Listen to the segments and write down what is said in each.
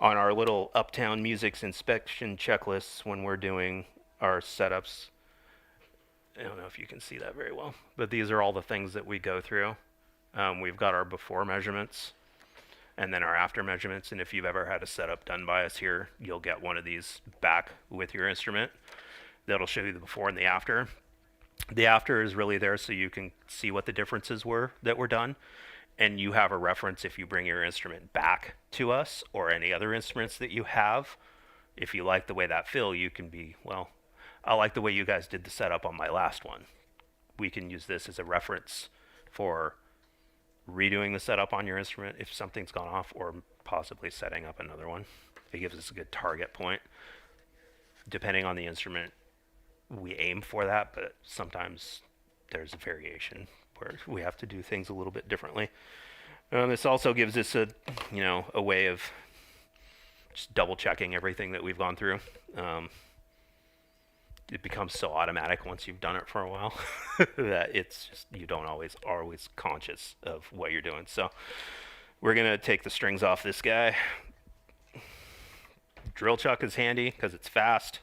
On our little Uptown Music's inspection checklists when we're doing our setups, I don't know if you can see that very well, but these are all the things that we go through. We've got our before measurements and then our after measurements. And if you've ever had a setup done by us here, you'll get one of these back with your instrument. That'll show you the before and the after. The after is really there so you can see what the differences were that were done. And you have a reference if you bring your instrument back to us or any other instruments that you have. If you like the way that feel, you can be, well, I like the way you guys did the setup on my last one. We can use this as a reference for redoing the setup on your instrument if something's gone off, or possibly setting up another one. It gives us a good target point. Depending on the instrument, we aim for that, but sometimes there's a variation where we have to do things a little bit differently. This also gives us a way of just double checking everything that we've gone through. It becomes so automatic once you've done it for a while that it's just you don't always conscious of what you're doing. So we're gonna take the strings off this guy. Drill chuck is handy because it's fast.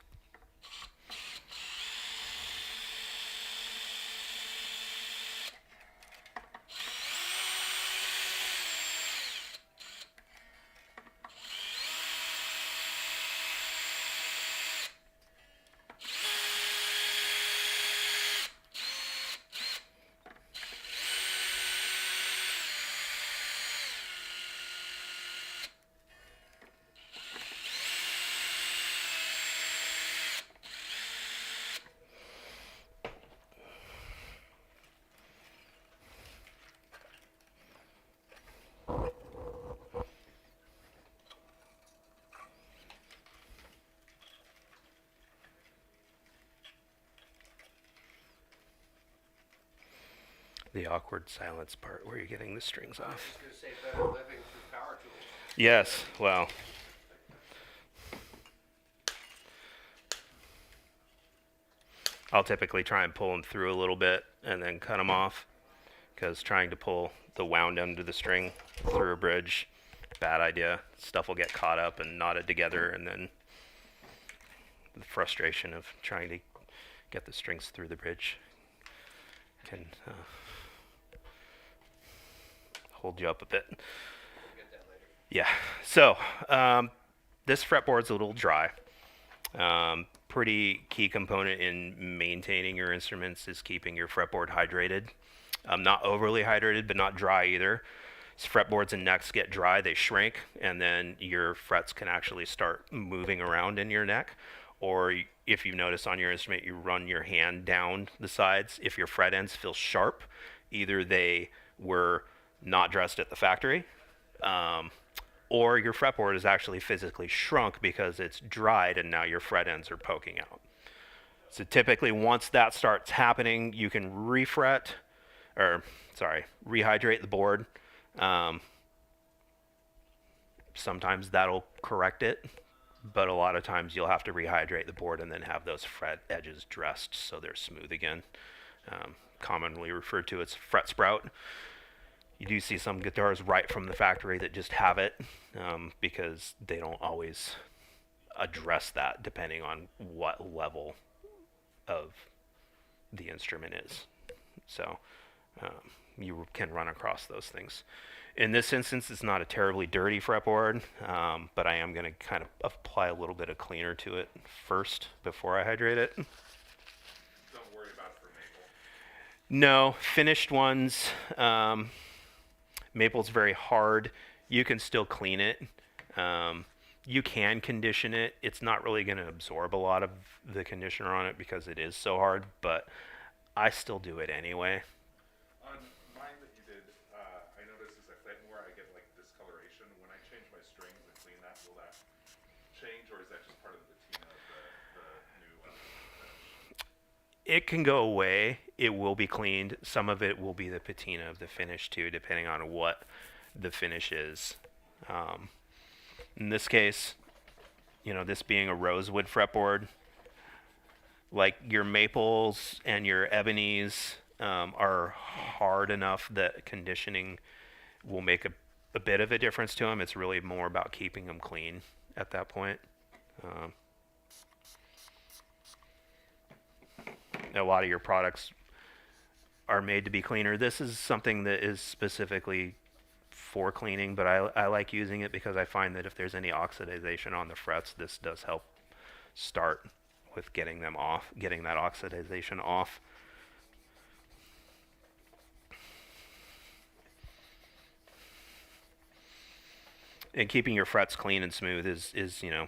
The awkward silence part where you're getting the strings off. I was just going to say better living through power tools. Yes, well. I'll typically try and pull them through a little bit and then cut them off, because trying to pull the wound end of the string through a bridge, bad idea. Stuff will get caught up and knotted together, and then the frustration of trying to get the strings through the bridge can hold you up a bit. We'll get that later. Yeah, so this fretboard's a little dry. Pretty key component in maintaining your instruments is keeping your fretboard hydrated. Not overly hydrated, but not dry either. As fretboards and necks get dry, they shrink, and then your frets can actually start moving around in your neck. Or if you notice on your instrument, you run your hand down the sides. If your fret ends feel sharp, either they were not dressed at the factory, or your fretboard is actually physically shrunk because it's dried and now your fret ends are poking out. So typically once that starts happening, you can rehydrate the board. Sometimes that'll correct it, but a lot of times you'll have to rehydrate the board and then have those fret edges dressed so they're smooth again. Commonly referred to as fret sprout. You do see some guitars right from the factory that just have it, because they don't always address that depending on what level of the instrument is. So you can run across those things. In this instance, it's not a terribly dirty fretboard, but I am going to kind of apply a little bit of cleaner to it first before I hydrate it. Don't worry about it for maple. No, finished ones. Maple's very hard. You can still clean it. You can condition it. It's not really going to absorb a lot of the conditioner on it because it is so hard, but I still do it anyway. On mine that you did, I noticed as I play more, I get like discoloration. When I change my strings and clean that, will that change, or is that just part of the patina of the new finish? It can go away. It will be cleaned. Some of it will be the patina of the finish too, depending on what the finish is. In this case, this being a rosewood fretboard, like your maples and your ebonies are hard enough that conditioning will make a a bit of a difference to them. It's really more about keeping them clean at that point. Um, a lot of your products are made to be cleaner. This is something that is specifically for cleaning, but I like using it because I find that if there's any oxidization on the frets, this does help start with getting them off, getting that oxidization off. And keeping your frets clean and smooth is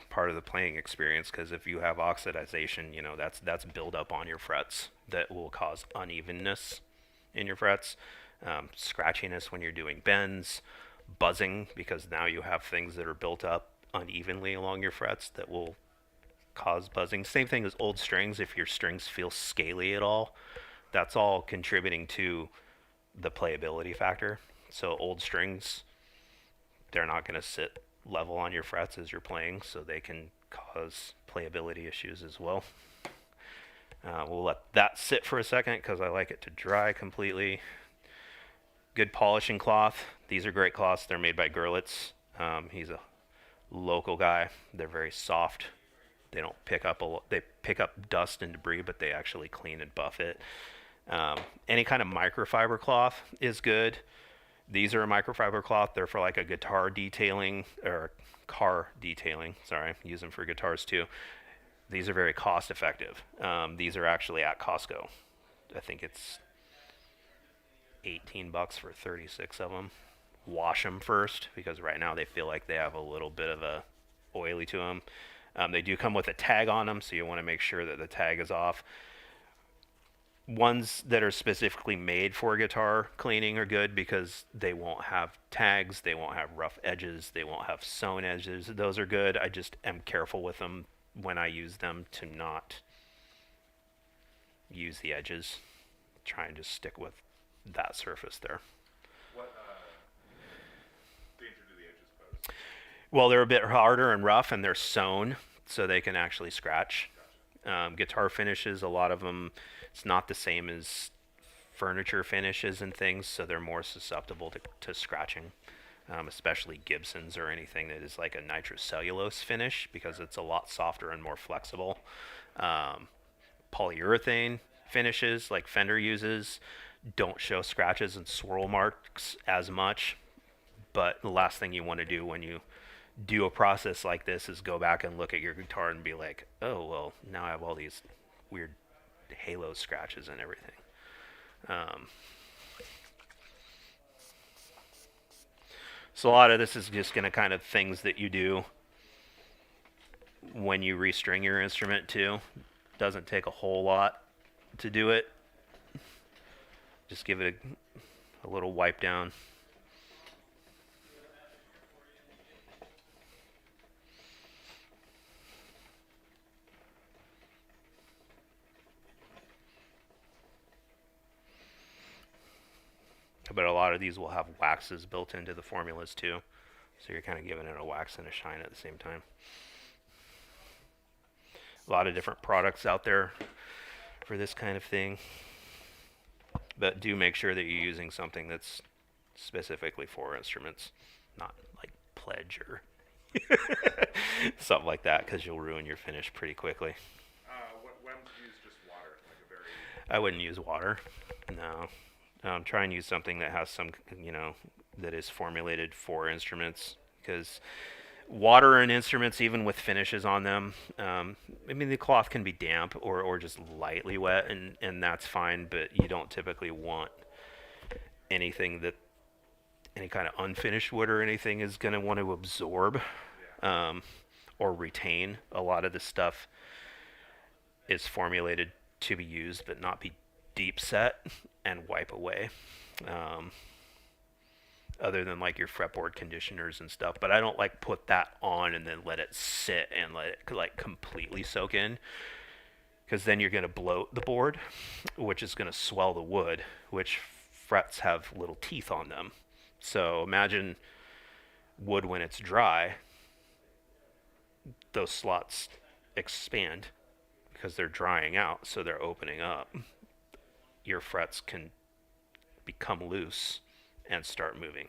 part of the playing experience, because if you have oxidization, that's buildup on your frets that will cause unevenness in your frets, scratchiness when you're doing bends, buzzing, because now you have things that are built up unevenly along your frets that will cause buzzing. Same thing as old strings. If your strings feel scaly at all, that's all contributing to the playability factor. So old strings, they're not going to sit level on your frets as you're playing, so they can cause playability issues as well. We'll let that sit for a second because I like it to dry completely. Good polishing cloth. These are great cloths. They're made by Gerlitz. He's a local guy. They're very soft. They don't pick up they pick up dust and debris, but they actually clean and buff it. Any kind of microfiber cloth is good. These are a microfiber cloth. They're for like a guitar detailing or car detailing. Sorry, use them for guitars too. These are very cost effective. These are actually at Costco. I think it's $18 for 36 of them. Wash them first because right now they feel like they have a little bit of a oily to them. They do come with a tag on them, so you want to make sure that the tag is off. Ones that are specifically made for guitar cleaning are good because they won't have tags, they won't have rough edges, they won't have sewn edges. Those are good. I just am careful with them when I use them to not use the edges. Try and just stick with that surface there. What danger do the edges pose? Well, they're a bit harder and rough, and they're sewn, so they can actually scratch. Guitar finishes, a lot of them, it's not the same as furniture finishes and things, so they're more susceptible to scratching, especially Gibsons or anything that is like a nitrocellulose finish because it's a lot softer and more flexible. Polyurethane finishes like Fender uses don't show scratches and swirl marks as much, but the last thing you want to do when you do a process like this is go back and look at your guitar and be like, oh, well, now I have all these weird halo scratches and everything. So a lot of this is just going to kind of things that you do when you restring your instrument too. Doesn't take a whole lot to do it. Just give it a little wipe down. But a lot of these will have waxes built into the formulas too. So you're kind of giving it a wax and a shine at the same time. A lot of different products out there for this kind of thing. But do make sure that you're using something that's specifically for instruments, not like Pledge or something like that, because you'll ruin your finish pretty quickly. When to use just water, like a very... I wouldn't use water. No. Try and use something that has some, that is formulated for instruments, because water in instruments, even with finishes on them, I mean, the cloth can be damp or just lightly wet, and that's fine, but you don't typically want anything that any kind of unfinished wood or anything is going to want to absorb or retain. A lot of this stuff is formulated to be used but not be deep set and wipe away, other than like your fretboard conditioners and stuff. But I don't like put that on and then let it sit and let it like completely soak in, because then you're going to bloat the board, which is going to swell the wood, which frets have little teeth on them. So imagine wood when it's dry, those slots expand because they're drying out, so they're opening up. Your frets can become loose and start moving.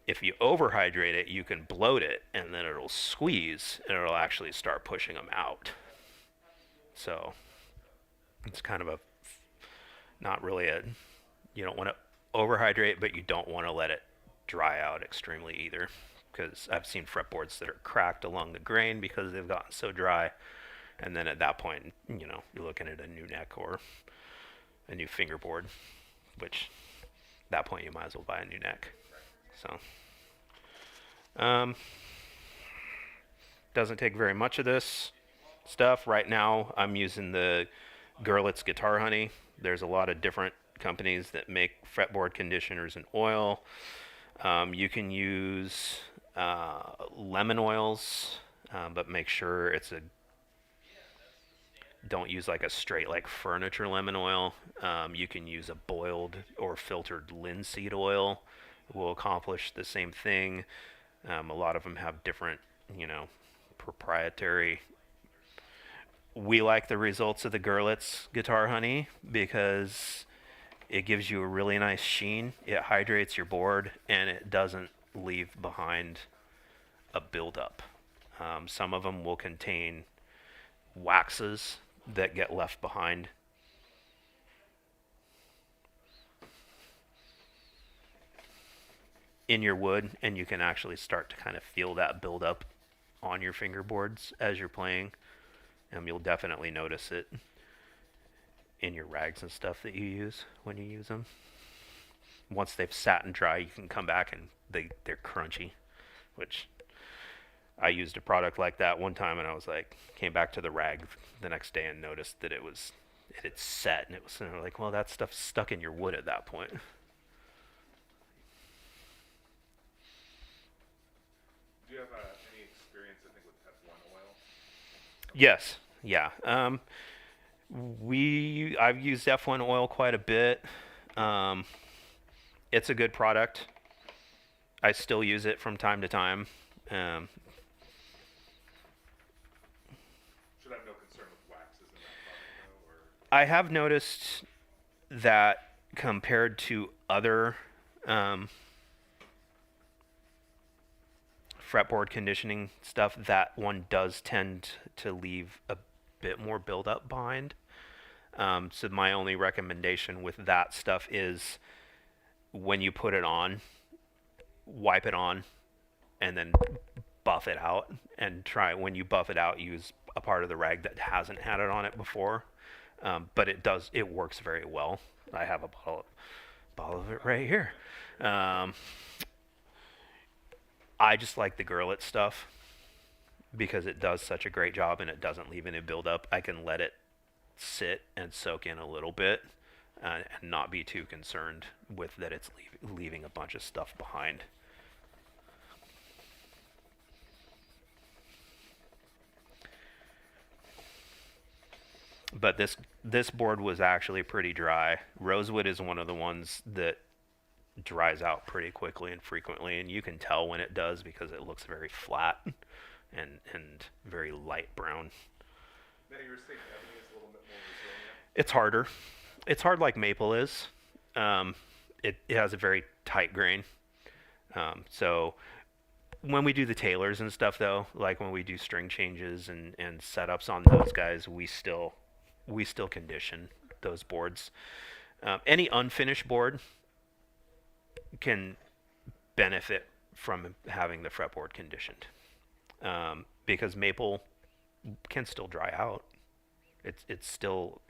If you overhydrate it, you can bloat it, and then it'll squeeze, and it'll actually start pushing them out. So it's kind of a not really a you don't want to overhydrate, but you don't want to let it dry out extremely either. Because I've seen fretboards that are cracked along the grain because they've gotten so dry, and then at that point, you're looking at a new neck or a new fingerboard, which at that point you might as well buy a new neck. So, um, doesn't take very much of this stuff. Right now, I'm using the Gurlitt's Guitar Honey. There's a lot of different companies that make fretboard conditioners in oil. You can use lemon oils, but make sure don't use like a straight like furniture lemon oil. You can use a boiled or filtered linseed oil. It will accomplish the same thing. A lot of them have different, proprietary. We like the results of the Gurlitt's Guitar Honey because it gives you a really nice sheen. It hydrates your board and it doesn't leave behind a buildup. Some of them will contain waxes that get left behind. In your wood, and you can actually start to kind of feel that buildup on your fingerboards as you're playing. You'll definitely notice it in your rags and stuff that you use when you use them. Once they've sat and dry, you can come back and they're crunchy, which I used a product like that one time, and I was like, came back to the rag the next day and noticed that it had set, and it was like, well, that stuff's stuck in your wood at that point. Do you have any experience, I think, with F1 oil? Yes, yeah. I've used F1 oil quite a bit. It's a good product. I still use it from time to time. Should have no concern with waxes in that product, though, or I have noticed that compared to other fretboard conditioning stuff, that one does tend to leave a bit more buildup behind. So my only recommendation with that stuff is when you put it on, wipe it on, and then buff it out. And when you buff it out, use a part of the rag that hasn't had it on it before. But it works very well. I have a bottle of it right here. I just like the Gurlitt stuff because it does such a great job and it doesn't leave any buildup. I can let it sit and soak in a little bit and not be too concerned with that it's leaving a bunch of stuff behind. But this board was actually pretty dry. Rosewood is one of the ones that dries out pretty quickly and frequently, and you can tell when it does because it looks very flat and very light brown. then you were saying ebony is a little bit more resilient. It's harder. It's hard like maple is. It has a very tight grain. So when we do the tailors and stuff, though, like when we do string changes and setups on those guys, we still condition those boards. Any unfinished board can benefit from having the fretboard conditioned because maple can still dry out. It's still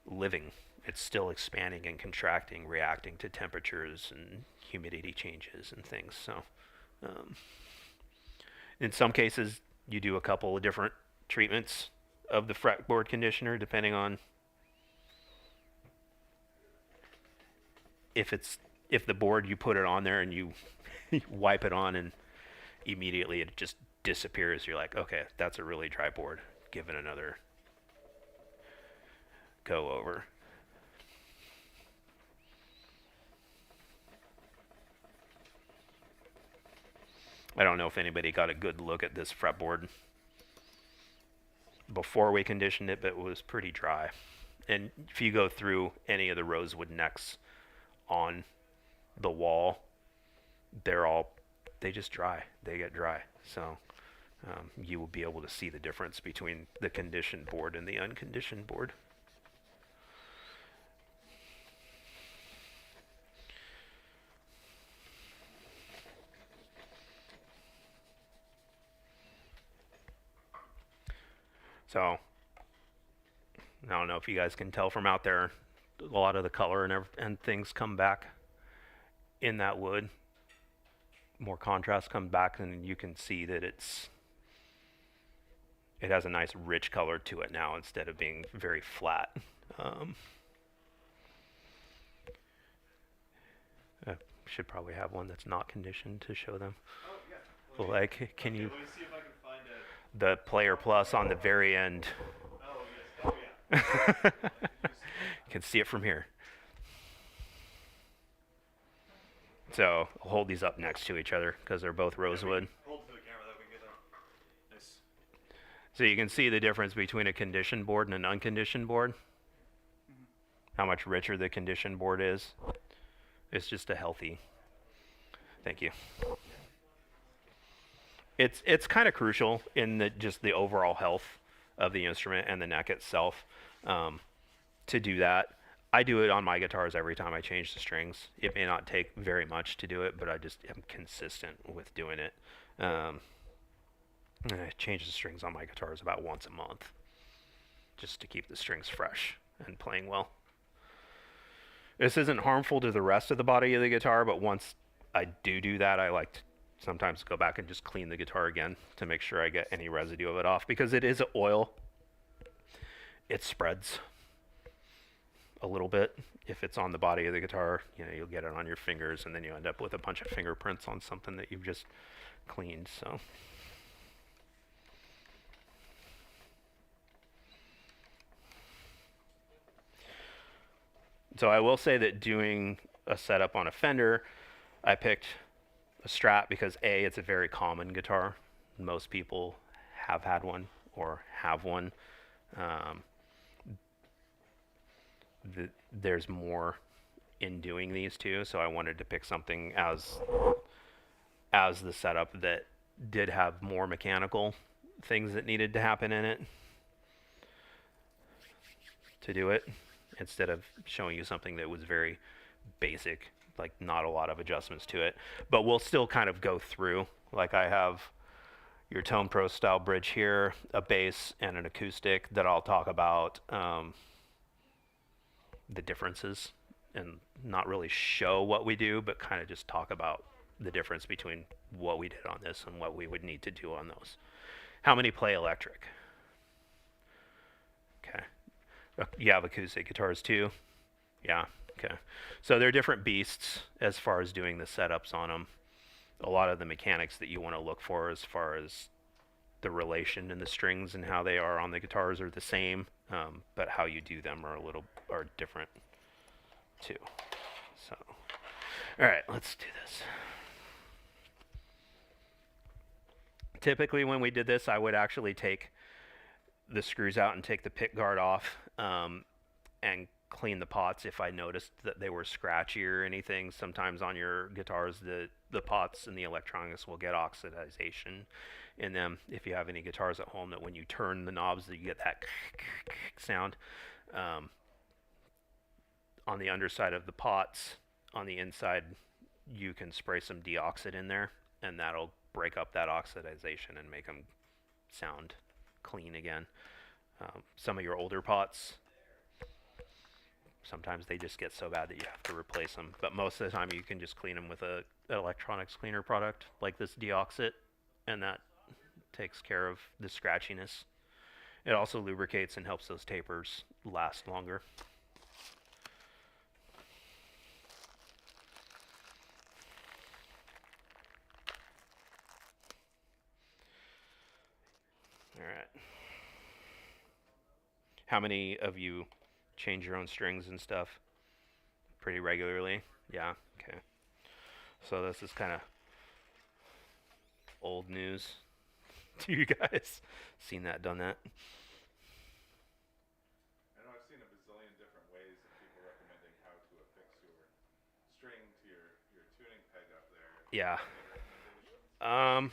living. It's still expanding and contracting, reacting to temperatures and humidity changes and things. So, in some cases, you do a couple of different treatments of the fretboard conditioner, depending on if the board you put it on there and you wipe it on and immediately it just disappears. You're like, okay, that's a really dry board. Give it another go over. I don't know if anybody got a good look at this fretboard before we conditioned it, but it was pretty dry. And if you go through any of the rosewood necks on the wall, they're all, they just dry. They get dry. So you will be able to see the difference between the conditioned board and the unconditioned board. So I don't know if you guys can tell from out there, a lot of the color and things come back in that wood. More contrast comes back, and you can see that it has a nice rich color to it now instead of being very flat. Um, I should probably have one that's not conditioned to show them. Oh yeah. Like, can you, Let me see if I can find a. the player plus on the very end? Oh yes. Oh yeah. You can see it from here. So I'll hold these up next to each other because they're both rosewood. Hold for the camera that we get a nice. So you can see the difference between a conditioned board and an unconditioned board. How much richer the conditioned board is. It's just a healthy. Thank you. It's kind of crucial in just the overall health of the instrument and the neck itself to do that. I do it on my guitars every time I change the strings. It may not take very much to do it, but I just am consistent with doing it. And I change the strings on my guitars about once a month, just to keep the strings fresh and playing well. This isn't harmful to the rest of the body of the guitar, but once I do that, I like to sometimes go back and just clean the guitar again to make sure I get any residue of it off, because it is oil. It spreads a little bit. If it's on the body of the guitar, you'll get it on your fingers, and then you end up with a bunch of fingerprints on something that you've just cleaned. So I will say that doing a setup on a Fender, I picked a Strat because A, it's a very common guitar. Most people have had one or have one. There's more in doing these two, so I wanted to pick something as the setup that did have more mechanical things that needed to happen in it to do it, instead of showing you something that was very basic, like not a lot of adjustments to it. But we'll still kind of go through, like I have your Tone Pro style bridge here, a bass and an acoustic that I'll talk about the differences, and not really show what we do, but kind of just talk about the difference between what we did on this and what we would need to do on those. How many play electric? Okay. You have acoustic guitars too? Yeah. Okay. So they're different beasts as far as doing the setups on them. A lot of the mechanics that you want to look for as far as the relation in the strings and how they are on the guitars are the same, but how you do them are different too. So, all right, let's do this. Typically, when we did this, I would actually take the screws out and take the pick guard off and clean the pots if I noticed that they were scratchy or anything. Sometimes on your guitars, the pots and the electronics will get oxidization in them. If you have any guitars at home, that when you turn the knobs, that you get that sound. On the underside of the pots, on the inside, you can spray some deoxit in there, and that'll break up that oxidization and make them sound clean again. Some of your older pots, sometimes they just get so bad that you have to replace them. But most of the time, you can just clean them with an electronics cleaner product like this deoxit, and that takes care of the scratchiness. It also lubricates and helps those tapers last longer. All right. How many of you change your own strings and stuff pretty regularly? Yeah, okay. So this is kind of old news to you guys. Seen that, done that. I know I've seen a bazillion different ways of people recommending how to affix your string to your tuning peg up there. Yeah. Recommendations? Um,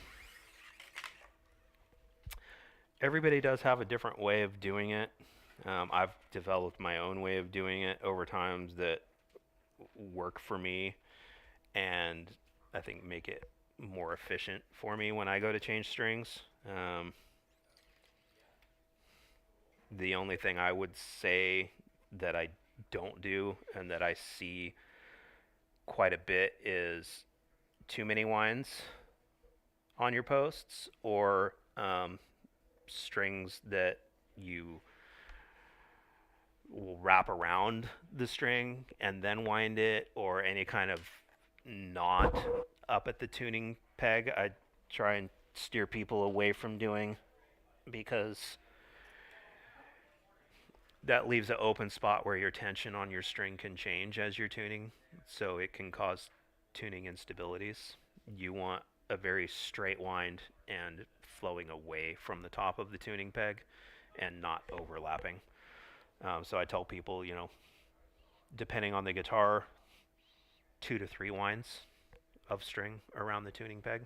Everybody does have a different way of doing it. I've developed my own way of doing it over times that work for me and I think make it more efficient for me when I go to change strings. The only thing I would say that I don't do and that I see quite a bit is too many wines on your posts or strings that you will wrap around the string and then wind it, or any kind of knot up at the tuning peg. I try and steer people away from doing because that leaves an open spot where your tension on your string can change as you're tuning, so it can cause tuning instabilities. You want a very straight wind and flowing away from the top of the tuning peg and not overlapping. So I tell people, depending on the guitar, 2 to 3 winds of string around the tuning peg.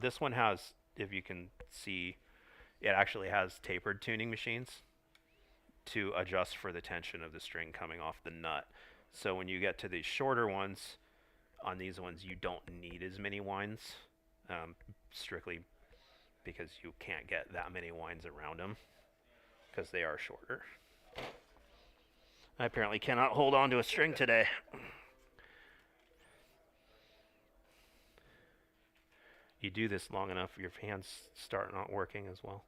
This one has, if you can see, it actually has tapered tuning machines to adjust for the tension of the string coming off the nut. So when you get to these shorter ones, on these ones you don't need as many winds, strictly because you can't get that many winds around them because they are shorter. I apparently cannot hold on to a string today. You do this long enough, your hands start not working as well.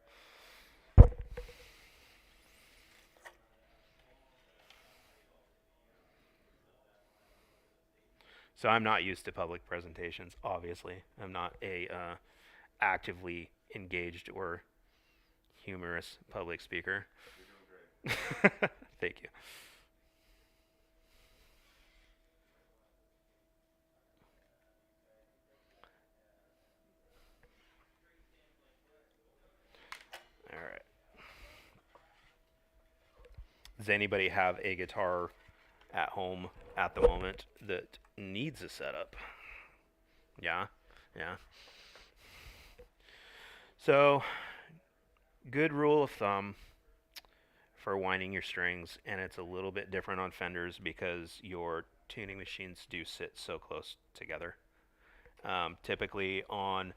So I'm not used to public presentations. Obviously, I'm not a actively engaged or humorous public speaker. You're doing great. Thank you. All right. Does anybody have a guitar at home at the moment that needs a setup? Yeah, yeah. So, good rule of thumb for winding your strings, and it's a little bit different on Fenders because your tuning machines do sit so close together. Typically, on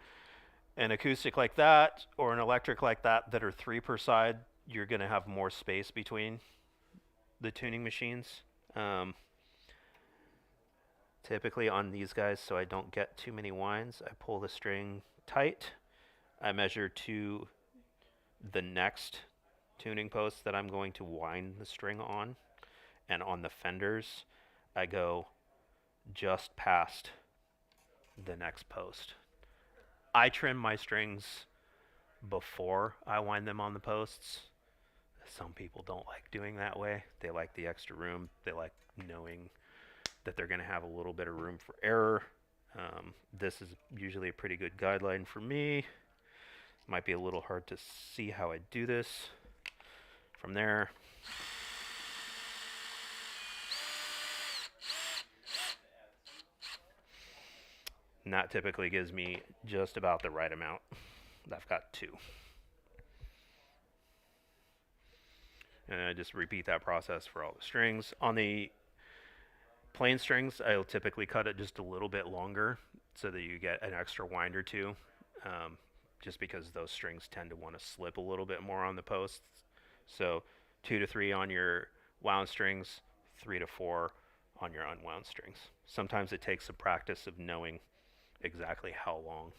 an acoustic like that or an electric like that are three per side, you're going to have more space between the tuning machines. Um, Typically on these guys, so I don't get too many winds, I pull the string tight. I measure to the next tuning post that I'm going to wind the string on. And on the Fenders, I go just past the next post. I trim my strings before I wind them on the posts. Some people don't like doing that way. They like the extra room. They like knowing that they're going to have a little bit of room for error. This is usually a pretty good guideline for me. Might be a little hard to see how I do this. From there, and that typically gives me just about the right amount. I've got two. And I just repeat that process for all the strings. On the plain strings, I'll typically cut it just a little bit longer so that you get an extra wind or two, just because those strings tend to want to slip a little bit more on the posts. So 2 to 3 on your wound strings, 3 to 4 on your unwound strings. Sometimes it takes some practice of knowing exactly how long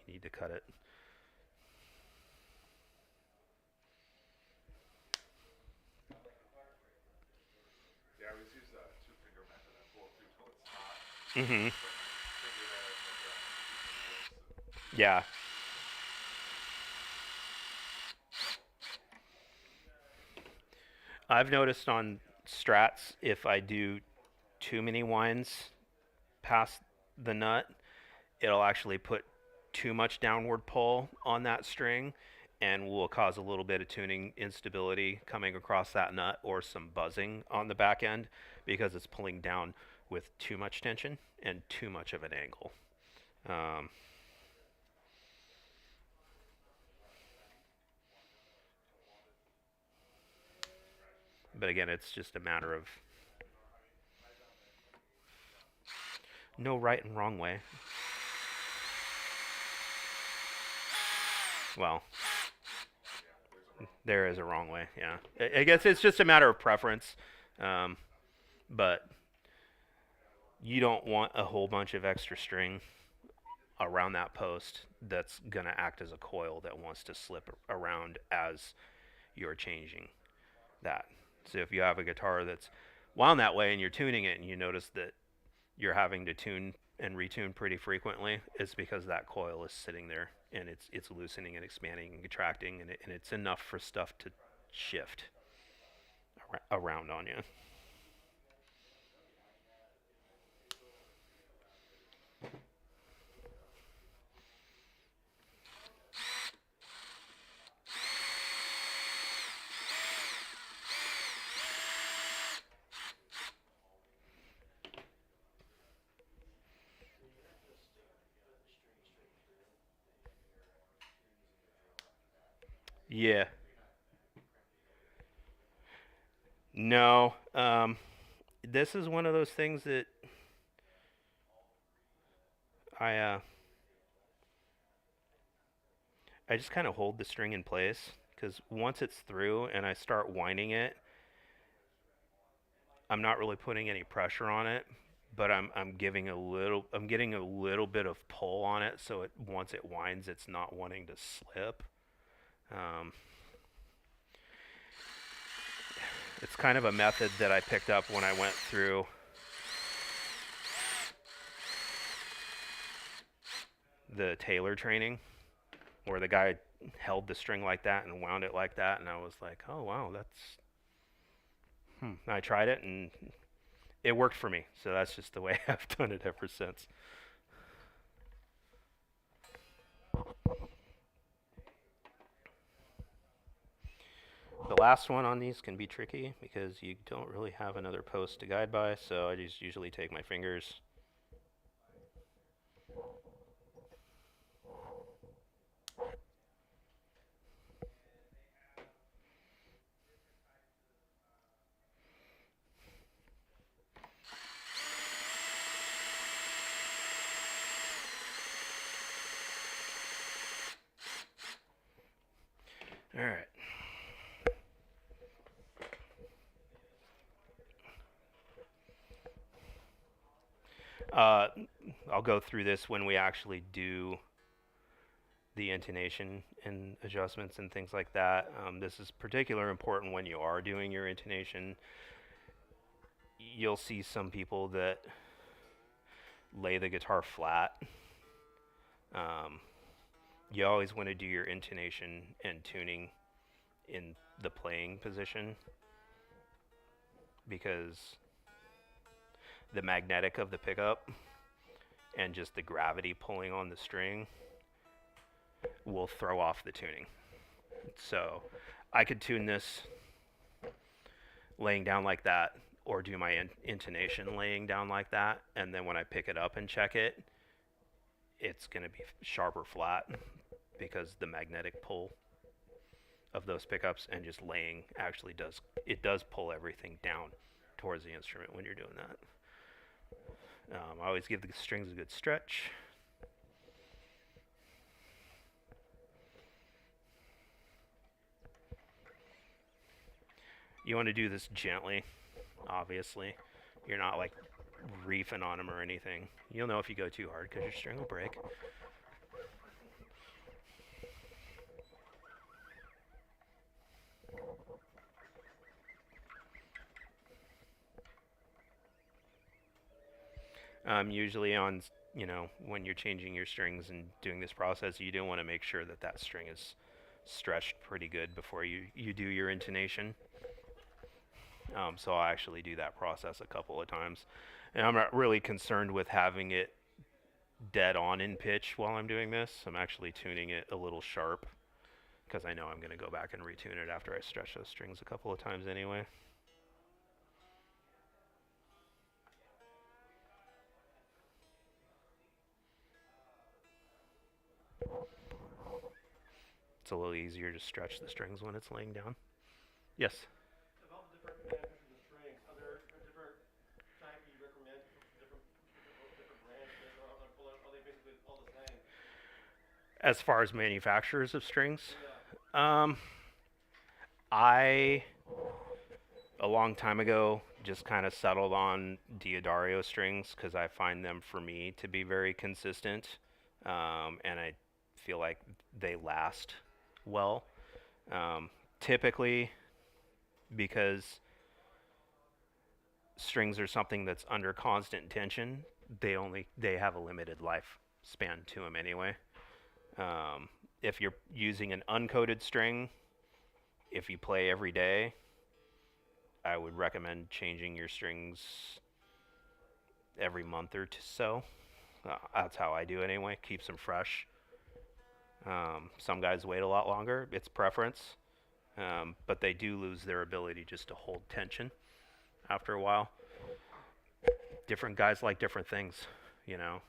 you need to cut it. Yeah, I always use the two finger method. I pull through till it's hot. Mm-hmm. Put finger there, like two finger lips, and Yeah. I've noticed on strats, if I do too many winds past the nut, it'll actually put too much downward pull on that string and will cause a little bit of tuning instability coming across that nut or some buzzing on the back end because it's pulling down with too much tension and too much of an angle. Um, but again, it's just a matter of no right and wrong way. Well, there is a wrong way. Yeah, I guess it's just a matter of preference. Um, but you don't want a whole bunch of extra string around that post that's going to act as a coil that wants to slip around as you're changing that. So if you have a guitar that's wound that way and you're tuning it and you notice that you're having to tune and retune pretty frequently, it's because that coil is sitting there and it's loosening and expanding and contracting, and it's enough for stuff to shift around on you. Yeah. No. This is one of those things that I I just kind of hold the string in place because once it's through and I start winding it, I'm not really putting any pressure on it, but I'm getting a little bit of pull on it, so it once it winds, it's not wanting to slip. Um, it's kind of a method that I picked up when I went through the Taylor training, where the guy held the string like that and wound it like that, and I was like, oh wow, that's. I tried it and it worked for me, so that's just the way I've done it ever since. The last one on these can be tricky because you don't really have another post to guide by, so I just usually take my fingers. All right. Uh, I'll go through this when we actually do the intonation and adjustments and things like that. This is particularly important when you are doing your intonation. You'll see some people that lay the guitar flat. Um, you always want to do your intonation and tuning in the playing position because the magnetic of the pickup and just the gravity pulling on the string will throw off the tuning. So I could tune this laying down like that or do my intonation laying down like that, and then when I pick it up and check it, it's going to be sharp or flat because the magnetic pull of those pickups and just laying actually does pull everything down towards the instrument when you're doing that. I always give the strings a good stretch. You want to do this gently, obviously. You're not like reefing on them or anything. You'll know if you go too hard because your string will break. Usually on, when you're changing your strings and doing this process, you do want to make sure that that string is stretched pretty good before you do your intonation. So I actually do that process a couple of times. And I'm not really concerned with having it dead on in pitch while I'm doing this. I'm actually tuning it a little sharp because I know I'm going to go back and retune it after I stretch those strings a couple of times anyway. a little easier to stretch the strings when it's laying down. Yes. Of all the different manufacturers of strings, are there a different type you recommend different brands, are they basically all the same? As far as manufacturers of strings, Yeah. um, I a long time ago just kind of settled on Diodario strings because I find them for me to be very consistent, and I feel like they last well. Um, Typically, because strings are something that's under constant tension, they have a limited lifespan to them anyway. Um, if you're using an uncoated string, if you play every day, I would recommend changing your strings every month or so. That's how I do it anyway. Keeps them fresh. Some guys wait a lot longer. It's preference, but they do lose their ability just to hold tension after a while. Different guys like different things, you know.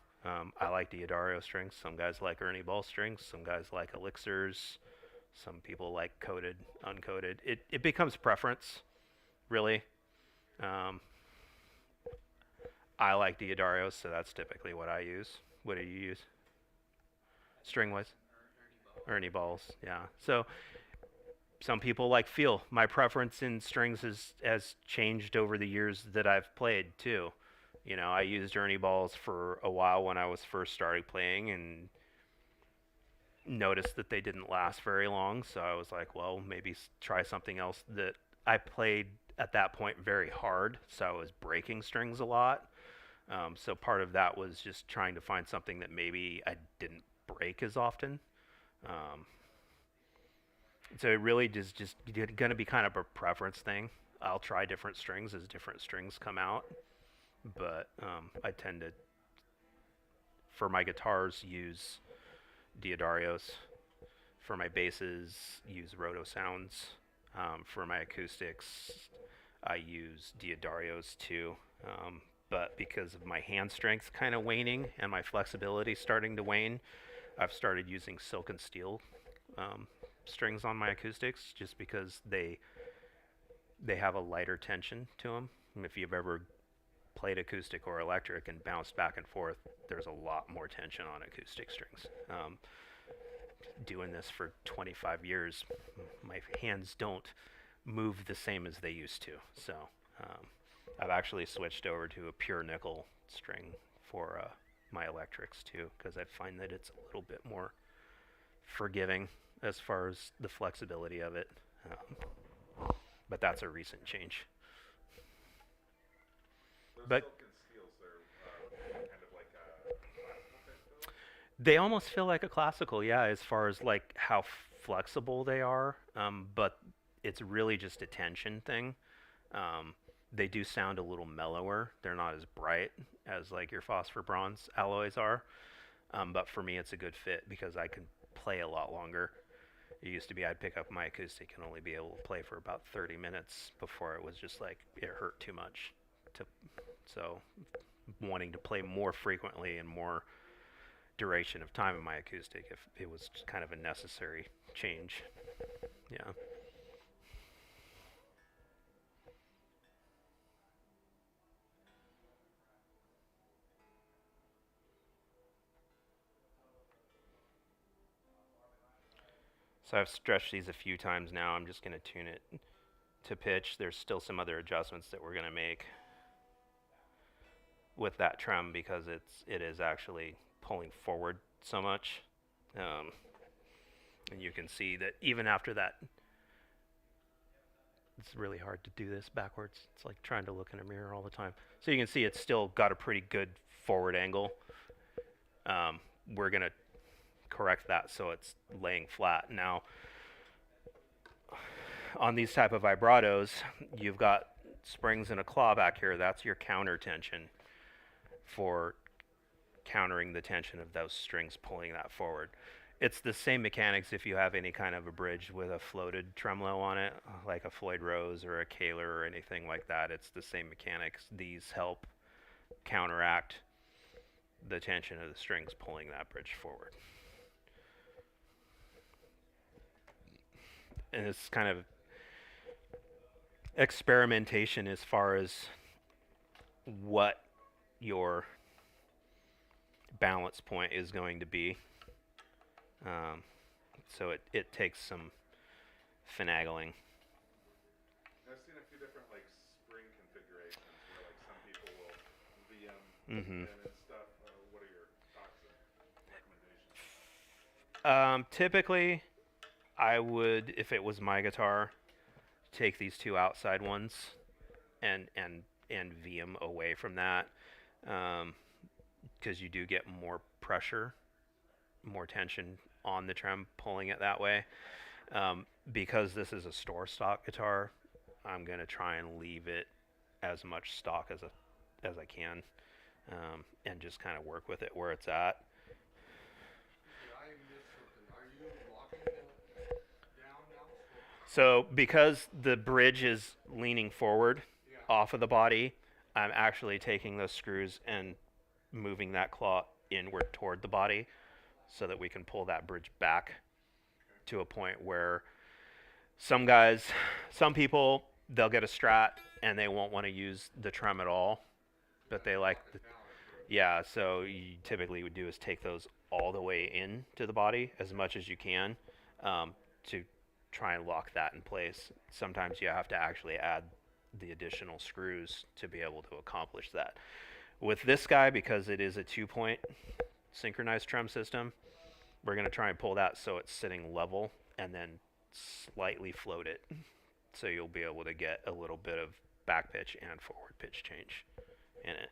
I like Diodario strings. Some guys like Ernie Ball strings. Some guys like elixirs. Some people like coated, uncoated. It becomes preference, really. Um, I like Diodarios, so that's typically what I use. What do you use? String wise? Ernie balls, yeah. So some people like feel. My preference in strings has changed over the years that I've played too. You know, I used Ernie balls for a while when I was first started playing and noticed that they didn't last very long. So I was like, well, maybe try something else. That I played at that point very hard, so I was breaking strings a lot. So part of that was just trying to find something that maybe I didn't break as often. Um, so it really just going to be kind of a preference thing. I'll try different strings as different strings come out, but I tend to, for my guitars, use Diodarios. For my basses, use Roto Sounds. For my acoustics, I use Diodarios too. But because of my hand strength kind of waning and my flexibility starting to wane, I've started using silk and steel um, strings on my acoustics just because they have a lighter tension to them. And if you've ever played acoustic or electric and bounced back and forth, there's a lot more tension on acoustic strings. Doing this for 25 years, my hands don't move the same as they used to. So I've actually switched over to a pure nickel string for my electrics too, because I find that it's a little bit more forgiving as far as the flexibility of it. But that's a recent change. Those But silk and steels, they're kind of like a classical type feel? they almost feel like a classical, yeah, as far as like how flexible they are. But it's really just a tension thing. Um, they do sound a little mellower. They're not as bright as like your phosphor bronze alloys are. But for me, it's a good fit because I can play a lot longer. It used to be I'd pick up my acoustic and only be able to play for about 30 minutes before it was just like it hurt too much. To so wanting to play more frequently and more duration of time in my acoustic, if it was kind of a necessary change. Yeah. So I've stretched these a few times now. I'm just going to tune it to pitch. There's still some other adjustments that we're going to make with that trem because it is actually pulling forward so much. Um, and you can see that even after that, it's really hard to do this backwards. It's like trying to look in a mirror all the time. So you can see it's still got a pretty good forward angle. We're going to correct that so it's laying flat. Now, on these type of vibratos, you've got springs and a claw back here. That's your counter tension for countering the tension of those strings pulling that forward. It's the same mechanics if you have any kind of a bridge with a floated tremolo on it, like a Floyd Rose or a Kaler or anything like that. It's the same mechanics. These help counteract the tension of the strings pulling that bridge forward. and it's kind of experimentation as far as what your balance point is going to be. Um, so it takes some finagling. I've seen a few different like spring configurations where like some people will VM Mm-hmm. in and stuff. What are your thoughts and recommendations? Typically, I would, if it was my guitar, take these two outside ones and V them away from that, because you do get more pressure, more tension on the trem pulling it that way. Because this is a store stock guitar, I'm gonna try and leave it as much stock as I can, and just kind of work with it where it's at. Did I miss something? Are you locking the down now? So because the bridge is leaning forward Yeah. off of the body, I'm actually taking those screws and moving that claw inward toward the body so that we can pull that bridge back to a point where some guys, some people, they'll get a Strat and they won't want to use the trem at all, but they like the, yeah. So you typically would do is take those all the way in to the body as much as you can, to try and lock that in place. Sometimes you have to actually add the additional screws to be able to accomplish that. With this guy, because it is a 2-point synchronized trem system, we're going to try and pull that so it's sitting level and then slightly float it. So you'll be able to get a little bit of back pitch and forward pitch change in it.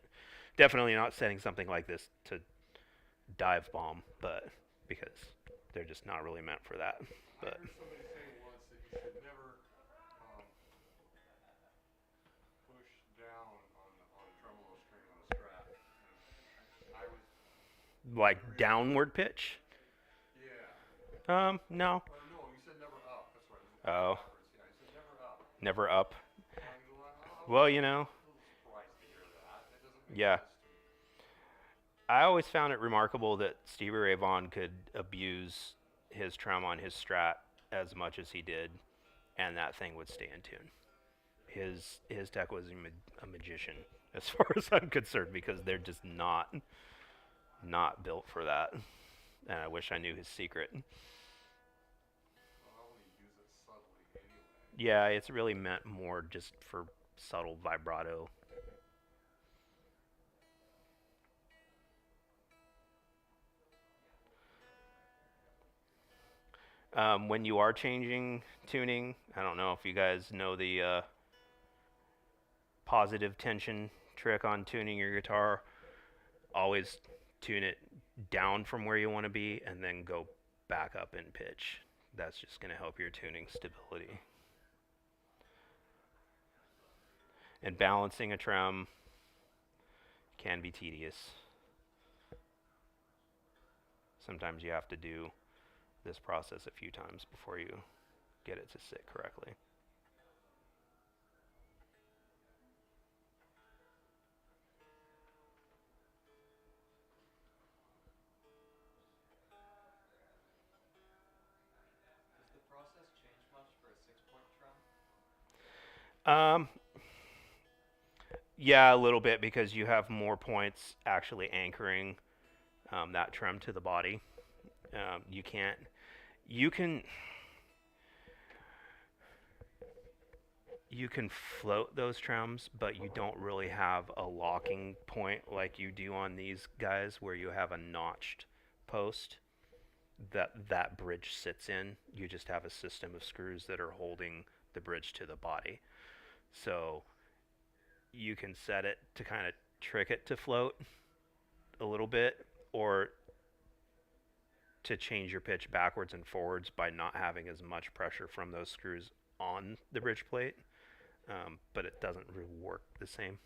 Definitely not setting something like this to dive bomb, but because they're just not really meant for that. But I heard somebody say once that you should never push down on a tremolo string on a Strat. And I was like downward pitch? yeah. No. Or no, you said never up. That's right. It was Oh, backwards. Yeah, you said never up. never up. I'm going, oh, Well, a little surprised to hear that. That doesn't make yeah. sense to me. I always found it remarkable that Stevie Ray Vaughan could abuse his trem on his Strat as much as he did, and that thing would stay in tune. His tech was a magician as far as I'm concerned because they're just not built for that. And I wish I knew his secret. Well, I only use it subtly anyway. Yeah, it's really meant more just for subtle vibrato. When you are changing tuning, I don't know if you guys know the positive tension trick on tuning your guitar. Always tune it down from where you want to be and then go back up in pitch. That's just going to help your tuning stability. And balancing a trem can be tedious. Sometimes you have to do this process a few times before you get it to sit correctly. Does the process change much for a 6-point trem? Um, yeah, a little bit because you have more points actually anchoring that trem to the body. You can't. You can. You can float those trems, but you don't really have a locking point like you do on these guys, where you have a notched post that bridge sits in. You just have a system of screws that are holding the bridge to the body. So you can set it to kind of trick it to float a little bit, or to change your pitch backwards and forwards by not having as much pressure from those screws on the bridge plate. But it doesn't really work the same.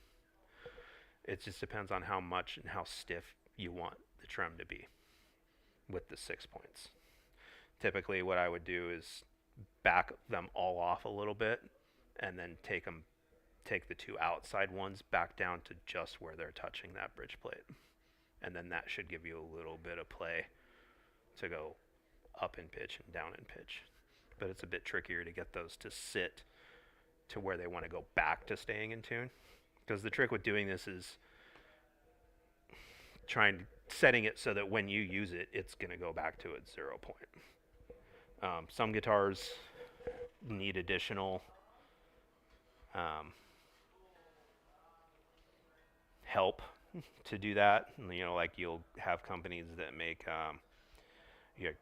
It just depends on how much and how stiff you want the trem to be with the 6 points. Typically, what I would do is back them all off a little bit, and then take the two outside ones back down to just where they're touching that bridge plate, and then that should give you a little bit of play to go up in pitch and down in pitch. but it's a bit trickier to get those to sit to where they want to go back to staying in tune. Because the trick with doing this is setting it so that when you use it, it's going to go back to its 0 point. Some guitars need additional help to do that. You know, like you'll have companies that make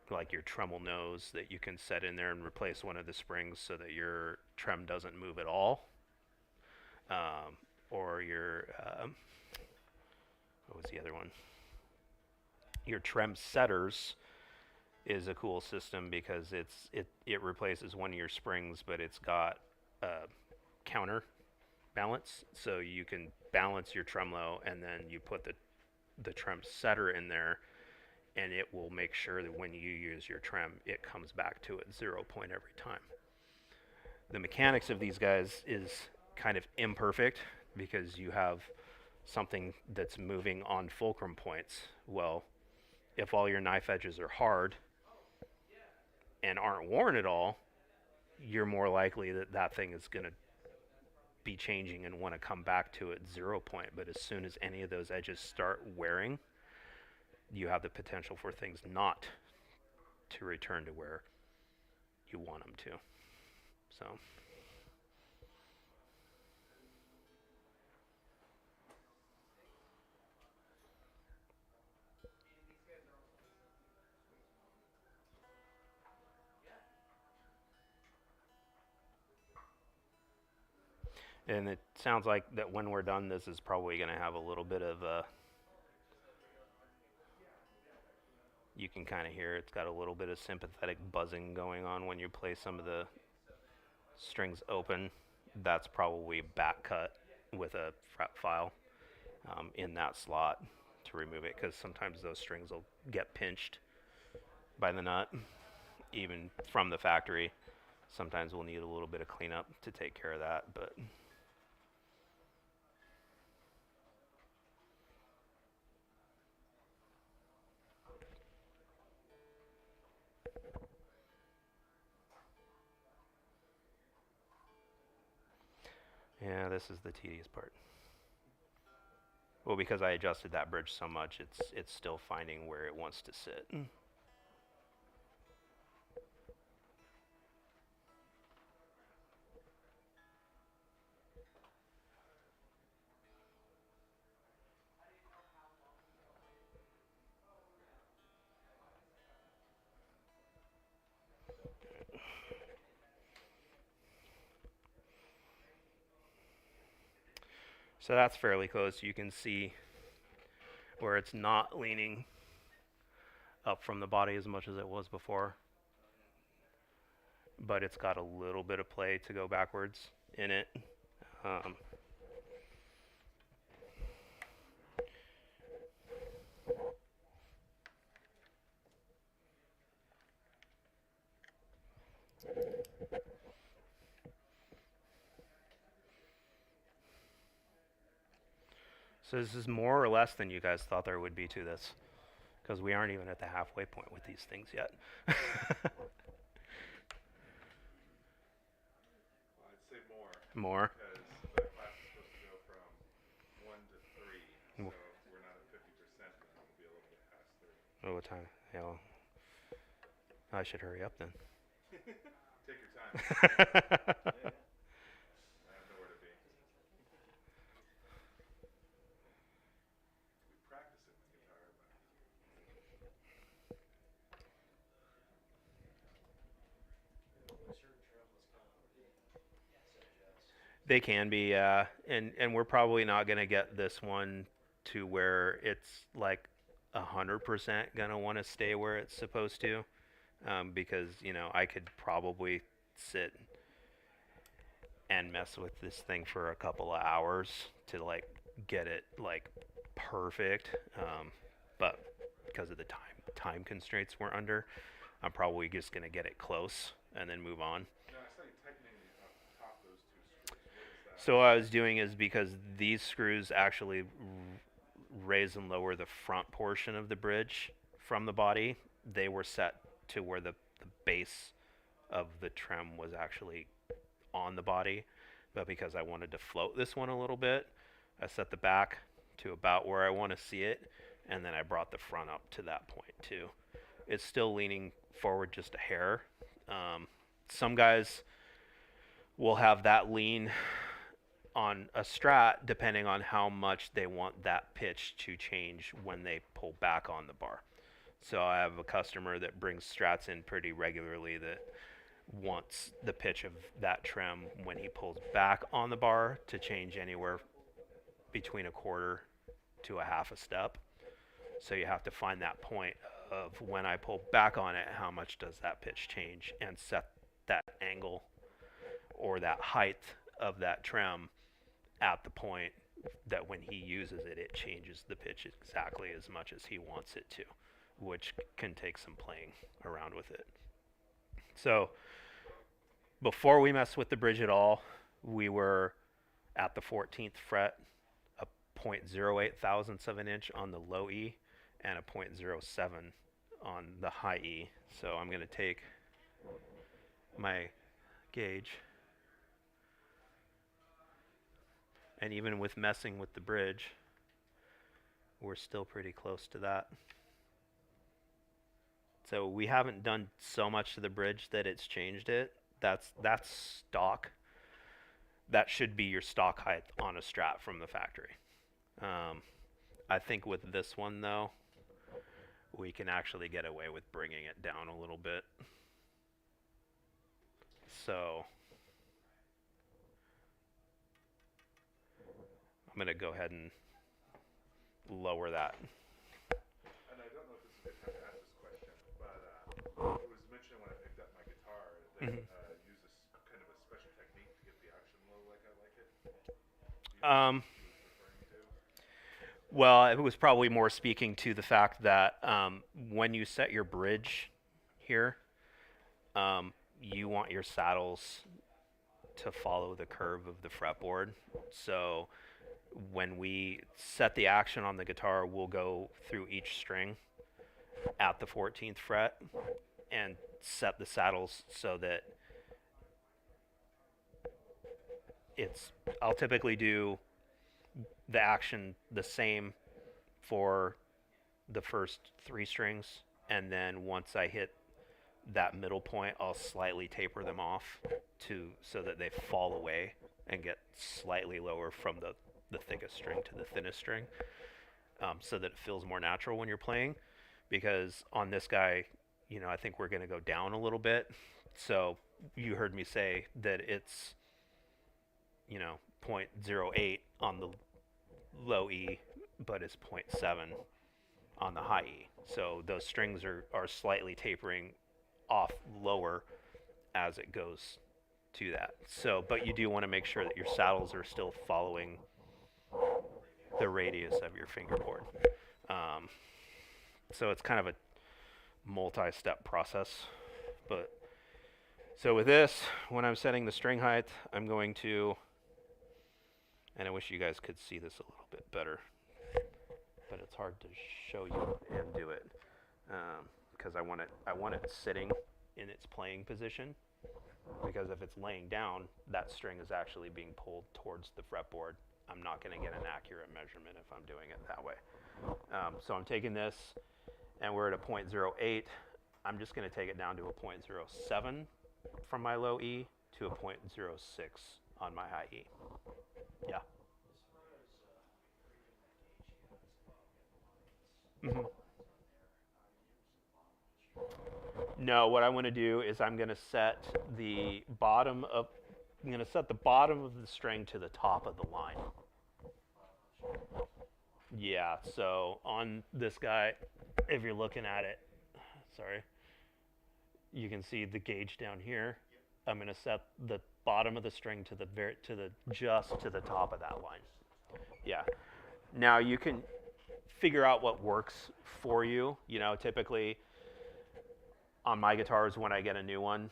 like your Tremel nose that you can set in there and replace one of the springs so that your trem doesn't move at all. Or your what was the other one? Your trem setters is a cool system because it replaces one of your springs, but it's got a counter balance, so you can balance your tremolo, and then you put the trem setter in there, and it will make sure that when you use your trem, it comes back to its 0 point every time. The mechanics of these guys is kind of imperfect because you have something that's moving on fulcrum points. Well, if all your knife edges are hard and aren't worn at all, you're more likely that that thing is going to be changing and want to come back to its 0 point. But as soon as any of those edges start wearing, you have the potential for things not to return to where you want them to. So. And it sounds like that when we're done, this is probably going to have a little bit of you can kind of hear it's got a little bit of sympathetic buzzing going on when you play some of the strings open. That's probably back cut with a fret file in that slot to remove it, because sometimes those strings will get pinched by the nut, even from the factory. Sometimes we'll need a little bit of cleanup to take care of that, but yeah, this is the tedious part. Well, because I adjusted that bridge so much, it's still finding where it wants to sit. So that's fairly close. You can see where it's not leaning up from the body as much as it was before, but it's got a little bit of play to go backwards in it. So this is more or less than you guys thought there would be to this, because we aren't even at the halfway point with these things yet. Well, I'd say more. More? Because the class is supposed to go from 1 to 3, so if we're not at 50%, then we'll be a little bit past 3. Oh, what time? Yeah, well, I should hurry up then. Take your time. I have nowhere to be. We practice it in the guitar, but They can be, and we're probably not gonna get this one to where it's like 100% gonna want to stay where it's supposed to, because I could probably sit and mess with this thing for a couple of hours to like get it like perfect, but because of the time constraints we're under, I'm probably just gonna get it close and then move on. no, I saw you tightening up top those 2 screws. What is that? So what I was doing is, because these screws actually raise and lower the front portion of the bridge from the body, they were set to where the base of the trem was actually on the body, but because I wanted to float this one a little bit, I set the back to about where I want to see it, and then I brought the front up to that point too. It's still leaning forward just a hair. Some guys will have that lean on a Strat depending on how much they want that pitch to change when they pull back on the bar. So I have a customer that brings Strats in pretty regularly that wants the pitch of that trem when he pulls back on the bar to change anywhere between a quarter to a half a step. So you have to find that point of when I pull back on it, how much does that pitch change, and set that angle or that height of that trem at the point that when he uses it, it changes the pitch exactly as much as he wants it to, which can take some playing around with it. So before we messed with the bridge at all, we were at the 14th fret, a 0.08 thousandths of an inch on the low E, and a 0.07 on the high E. So I'm going to take my gauge, and even with messing with the bridge, we're still pretty close to that. So we haven't done so much to the bridge that it's changed it. That's stock. That should be your stock height on a Strat from the factory. I think with this one though, we can actually get away with bringing it down a little bit. So I'm going to go ahead and lower that. And I don't know if this is a good time to ask this question, but it was mentioned when I picked up my guitar that use this kind of a special technique to get the action low like I like it. Do you know what he was referring to? Well, it was probably more speaking to the fact that when you set your bridge here, you want your saddles to follow the curve of the fretboard. So when we set the action on the guitar, we'll go through each string at the 14th fret and set the saddles so that I'll typically do the action the same for the first 3 strings, and then once I hit that middle point, I'll slightly taper them off so that they fall away and get slightly lower from the thickest string to the thinnest string, so that it feels more natural when you're playing. Because on this guy, I think we're going to go down a little bit. So you heard me say that it's 0.08 on the low E, but it's 0.7 on the high E. So those strings are slightly tapering off lower as it goes to that. So, but you do want to make sure that your saddles are still following the radius of your fingerboard. So it's kind of a multi-step process. But so with this, when I'm setting the string height, I'm going to, and I wish you guys could see this a little bit better, but it's hard to show you and do it because I want it sitting in its playing position. Because if it's laying down, that string is actually being pulled towards the fretboard. I'm not going to get an accurate measurement if I'm doing it that way. So I'm taking this, and we're at a 0.08. I'm just going to take it down to a 0.07 from my low E to a 0.06 on my high E. Yeah. Mm-hmm. No, what I want to do is I'm going to set the bottom of the string to the top of the line. Yeah, so on this guy, if you're looking at it, sorry, you can see the gauge down here. I'm going to set the bottom of the string just to the top of that line. Yeah. Now you can figure out what works for you. Typically on my guitars when I get a new one,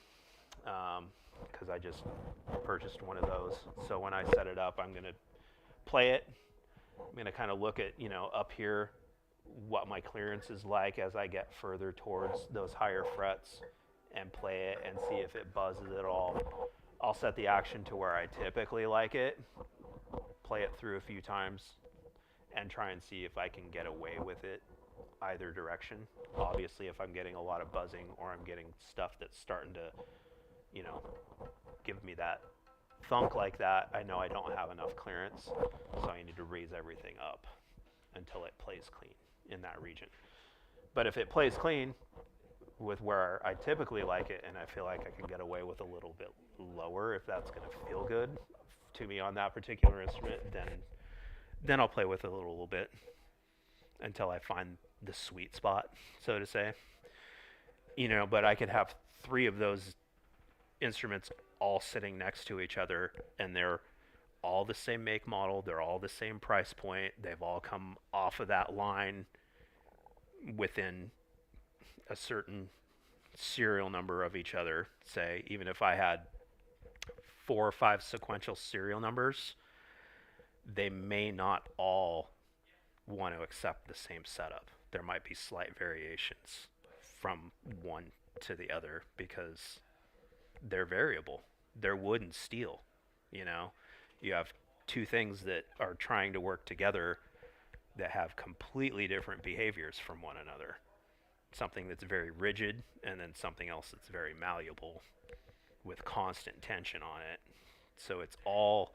because I just purchased one of those. So when I set it up, I'm going to play it. I'm going to kind of look at, up here, what my clearance is like as I get further towards those higher frets. and play it and see if it buzzes at all. I'll set the action to where I typically like it, play it through a few times, and try and see if I can get away with it either direction. Obviously, if I'm getting a lot of buzzing or I'm getting stuff that's starting to, you know, give me that thunk like that, I know I don't have enough clearance, so I need to raise everything up until it plays clean in that region. But if it plays clean with where I typically like it, and I feel like I can get away with a little bit lower if that's going to feel good to me on that particular instrument, then I'll play with it a little bit until I find the sweet spot, so to say. But I could have three of those instruments all sitting next to each other, and they're all the same make model, they're all the same price point, they've all come off of that line within a certain serial number of each other. Say, even if I had 4 or 5 sequential serial numbers, they may not all want to accept the same setup. There might be slight variations from one to the other because they're variable. They're wood and steel. You know, you have two things that are trying to work together that have completely different behaviors from one another. Something that's very rigid, and then something else that's very malleable with constant tension on it. So it's all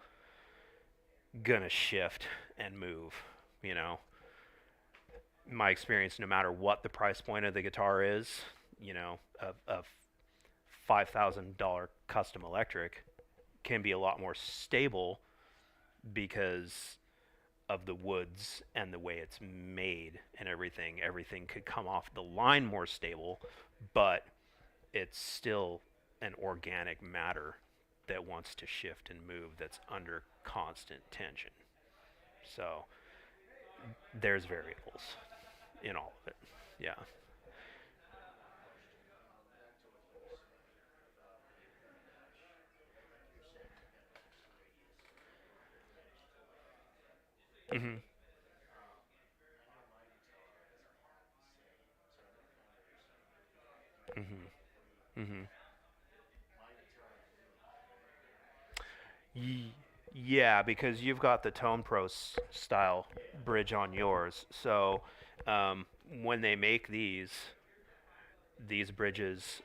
gonna shift and move, you know. My experience, no matter what the price point of the guitar is, a $5,000 custom electric can be a lot more stable because of the woods and the way it's made and everything. Everything could come off the line more stable, but it's still an organic matter that wants to shift and move that's under constant tension. So there's variables in all of it. Yeah. Mhm. Mhm. Mhm. Yeah, because you've got the Tone Pro style bridge on yours. So when they make these bridges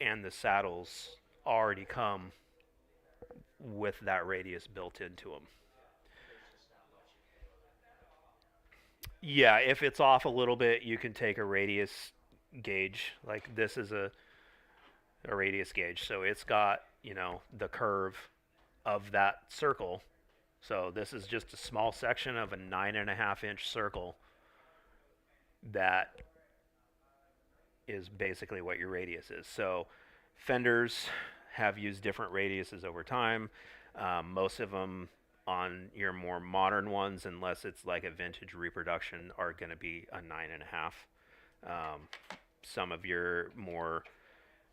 and the saddles already come with that radius built into them. Yeah, if it's off a little bit, you can take a radius gauge. Like this is a radius gauge, so it's got the curve of that circle. So this is just a small section of a 9.5-inch circle that is basically what your radius is. So Fenders have used different radiuses over time. Most of them on your more modern ones, unless it's like a vintage reproduction, are going to be a 9.5. Some of your more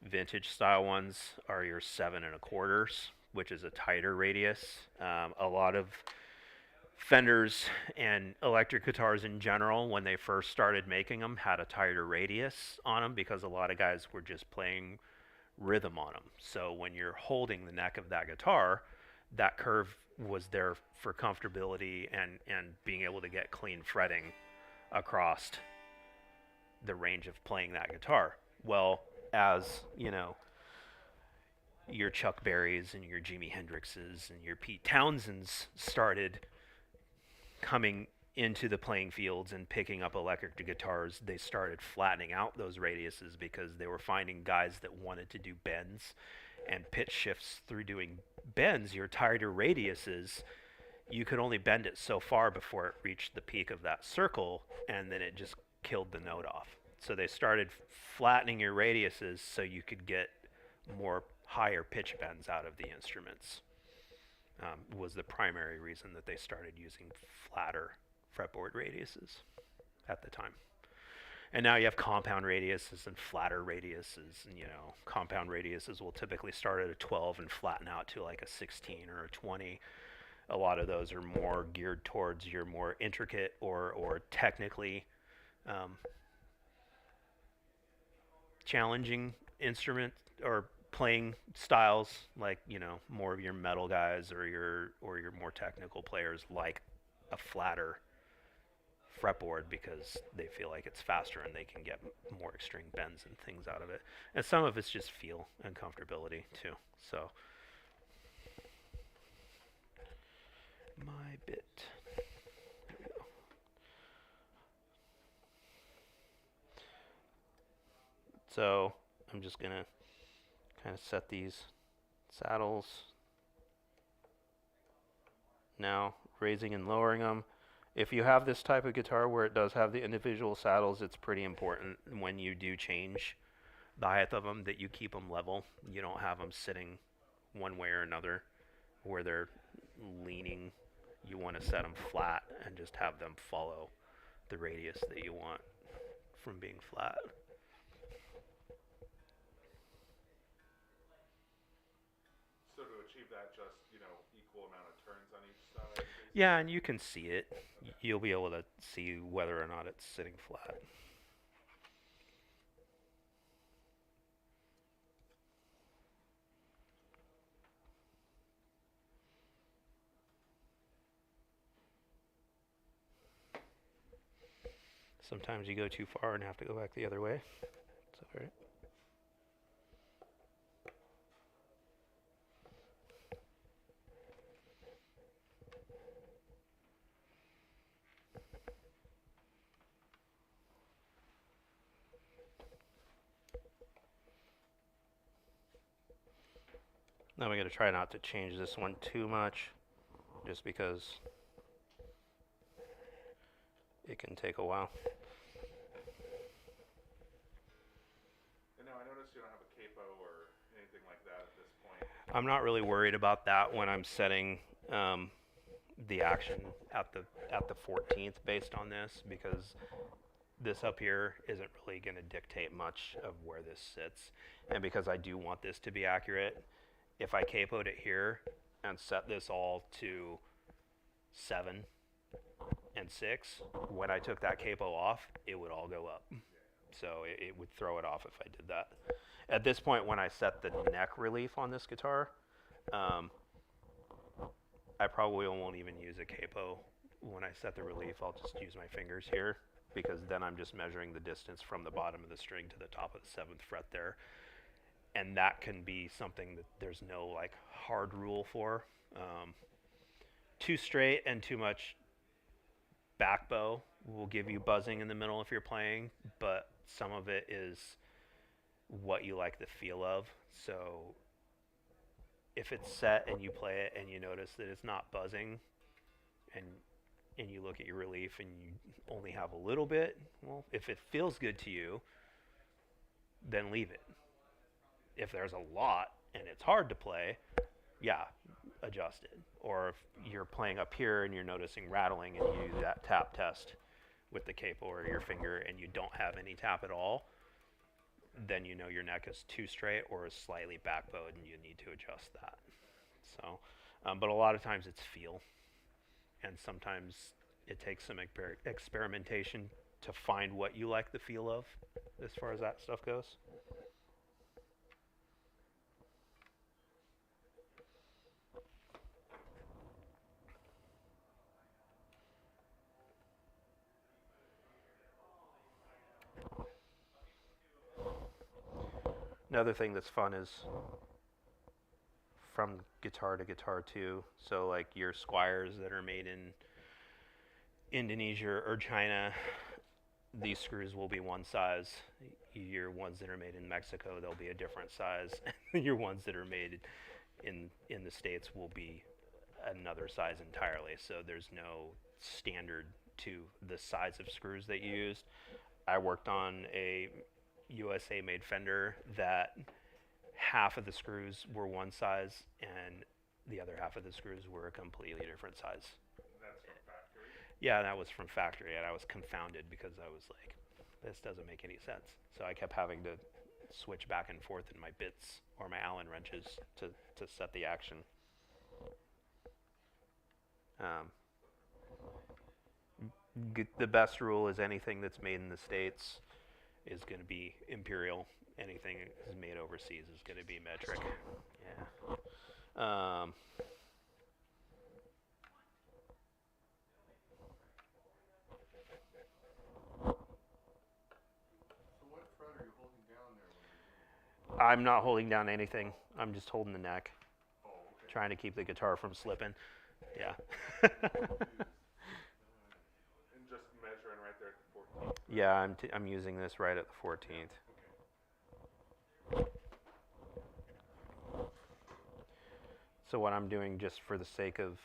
vintage style ones are your 7.25, which is a tighter radius. A lot of Fenders and electric guitars in general, when they first started making them, had a tighter radius on them because a lot of guys were just playing rhythm on them. So when you're holding the neck of that guitar, that curve was there for comfortability and being able to get clean fretting across the range of playing that guitar. Well, as your Chuck Berrys and your Jimi Hendrixes and your Pete Townsends started coming into the playing fields and picking up electric guitars, they started flattening out those radiuses because they were finding guys that wanted to do bends and pitch shifts through doing bends. Your tighter radiuses, you could only bend it so far before it reached the peak of that circle, and then it just killed the note off. So they started flattening your radiuses so you could get more higher pitch bends out of the instruments. Was the primary reason that they started using flatter fretboard radiuses at the time. And now you have compound radiuses and flatter radiuses. And, compound radiuses will typically start at a 12 and flatten out to like a 16 or a 20. A lot of those are more geared towards your more intricate or technically challenging instrument or playing styles, like more of your metal guys or your more technical players, like a flatter fretboard because they feel like it's faster and they can get more extreme bends and things out of it. And some of it's just feel and comfortability too. So my bit. There we go. So I'm just gonna kind of set these saddles now, raising and lowering them. If you have this type of guitar where it does have the individual saddles, it's pretty important when you do change the height of them that you keep them level. You don't have them sitting one way or another where they're leaning. You want to set them flat and just have them follow the radius that you want from being flat. So to achieve that, just equal amount of turns on each side. Basically? Yeah, and you can see it. You'll be able to see whether or not it's sitting flat. Sometimes you go too far and have to go back the other way. It's alright. Now we got to try not to change this one too much, just because it can take a while. And now I noticed you don't have a capo or anything like that at this point. I'm not really worried about that when I'm setting the action at the 14th based on this, because this up here isn't really going to dictate much of where this sits, and because I do want this to be accurate, if I capoed it here and set this all to 7 and 6, when I took that capo off, it would all go up. So it would throw it off if I did that. At this point, when I set the neck relief on this guitar, I probably won't even use a capo. When I set the relief, I'll just use my fingers here, because then I'm just measuring the distance from the bottom of the string to the top of the 7th fret there. And that can be something that there's no like hard rule for. Too straight and too much back bow will give you buzzing in the middle if you're playing, but some of it is what you like the feel of. So if it's set and you play it and you notice that it's not buzzing, and you look at your relief and you only have a little bit, well, if it feels good to you, then leave it. If there's a lot and it's hard to play, yeah, adjust it. Or if you're playing up here and you're noticing rattling and you do that tap test with the capo or your finger and you don't have any tap at all, then you know your neck is too straight or is slightly backbowed and you need to adjust that. So, but a lot of times it's feel, and sometimes it takes some experimentation to find what you like the feel of as far as that stuff goes. Another thing that's fun is from guitar to guitar too. So like your Squires that are made in Indonesia or China, these screws will be one size. Your ones that are made in Mexico, they'll be a different size. Your ones that are made in the States will be another size entirely. So there's no standard to the size of screws that you used. I worked on a USA made Fender that half of the screws were one size and the other half of the screws were a completely different size. That's from factory. Yeah, that was from factory, and I was confounded because I was like, this doesn't make any sense. So I kept having to switch back and forth in my bits or my Allen wrenches to set the action. The best rule is anything that's made in the States is going to be imperial, anything is made overseas is going to be metric. Yeah. So what fret are you holding down there when you're doing it? I'm not holding down anything. I'm just holding the neck, Oh, okay. trying to keep the guitar from slipping. Yeah. And just measuring right there at the 14th. Yeah, I'm using this right at the 14th. Okay. So what I'm doing, just for the sake of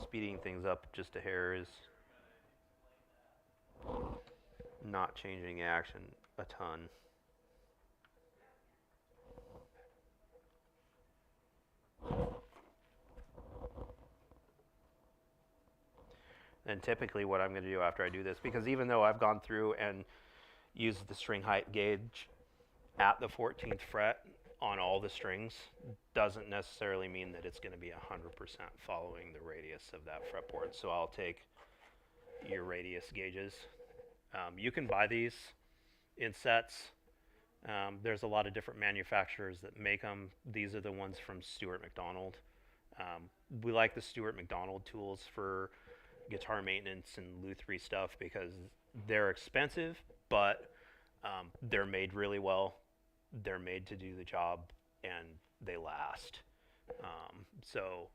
speeding things up just a hair, is not changing action a ton. And typically what I'm going to do after I do this, because even though I've gone through and used the string height gauge at the 14th fret on all the strings, doesn't necessarily mean that it's going to be 100% following the radius of that fretboard. So I'll take your radius gauges. You can buy these in sets. There's a lot of different manufacturers that make them. These are the ones from Stuart McDonald. We like the Stuart McDonald tools for guitar maintenance and Lutherie stuff because they're expensive, but they're made really well. They're made to do the job, and they last. So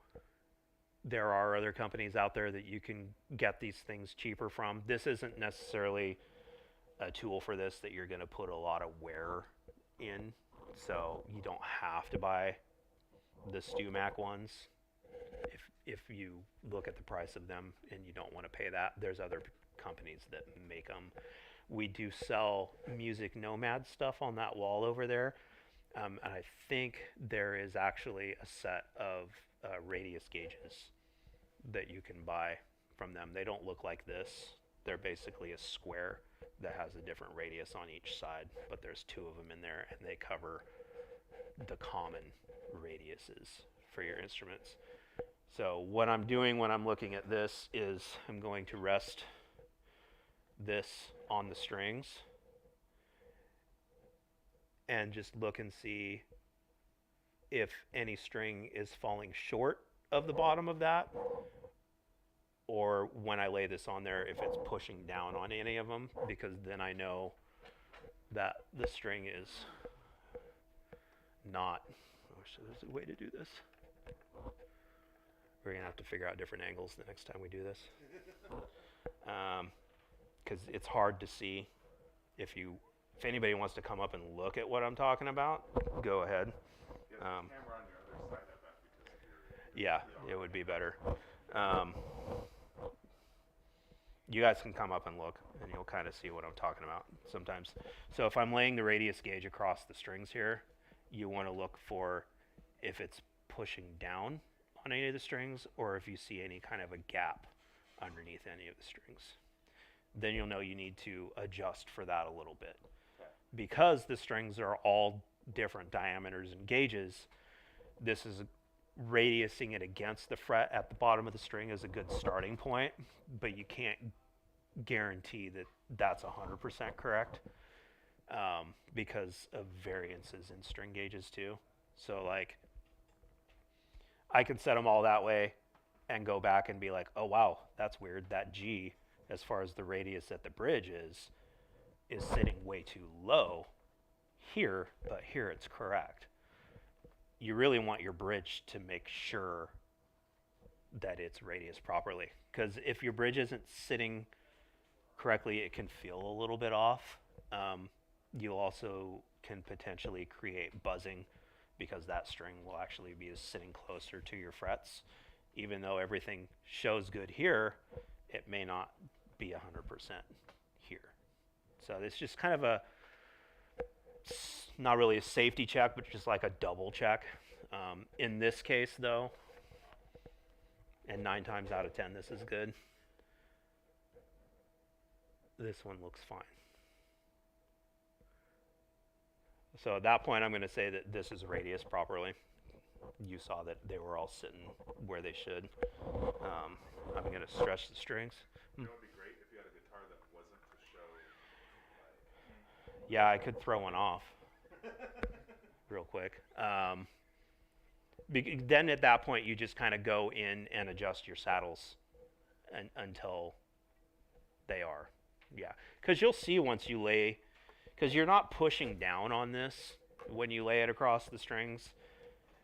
there are other companies out there that you can get these things cheaper from. This isn't necessarily a tool for this that you're going to put a lot of wear in, so you don't have to buy the StewMac ones. If you look at the price of them and you don't want to pay that, there's other companies that make them. We do sell Music Nomad stuff on that wall over there, and I think there is actually a set of radius gauges that you can buy from them. They don't look like this. They're basically a square that has a different radius on each side, but there's two of them in there, and they cover the common radiuses for your instruments. So what I'm doing when I'm looking at this is I'm going to rest this on the strings and just look and see if any string is falling short of the bottom of that, or when I lay this on there, if it's pushing down on any of them, because then I know that the string is not. I wish there was a way to do this. We're gonna have to figure out different angles the next time we do this, because it's hard to see. If anybody wants to come up and look at what I'm talking about, go ahead. Yeah, the camera on your other side, I bet, because Yeah, it would be better. You guys can come up and look, and you'll kind of see what I'm talking about sometimes. So if I'm laying the radius gauge across the strings here, you want to look for if it's pushing down on any of the strings, or if you see any kind of a gap underneath any of the strings. Then you'll know you need to adjust for that a little bit. Because the strings are all different diameters and gauges, this is radiusing it against the fret at the bottom of the string is a good starting point, but you can't guarantee that that's 100% correct, because of variances in string gauges too. So like, I can set them all that way and go back and be like, oh wow, that's weird. That G, as far as the radius at the bridge is sitting way too low here, but here it's correct. You really want your bridge to make sure that it's radius properly, because if your bridge isn't sitting correctly, it can feel a little bit off. You also can potentially create buzzing, because that string will actually be sitting closer to your frets. Even though everything shows good here, it may not be 100% here. So it's just kind of not really a safety check, but just like a double check. In this case though, and 9 times out of 10 this is good, this one looks fine. So at that point I'm going to say that this is radius properly. You saw that they were all sitting where they should. I'm going to stretch the strings. You know, it would be great if you had a guitar that Yeah, I could throw one off real quick. Then at that point, you just kind of go in and adjust your saddles until they are. Yeah, because you'll see once you lay, because you're not pushing down on this when you lay it across the strings.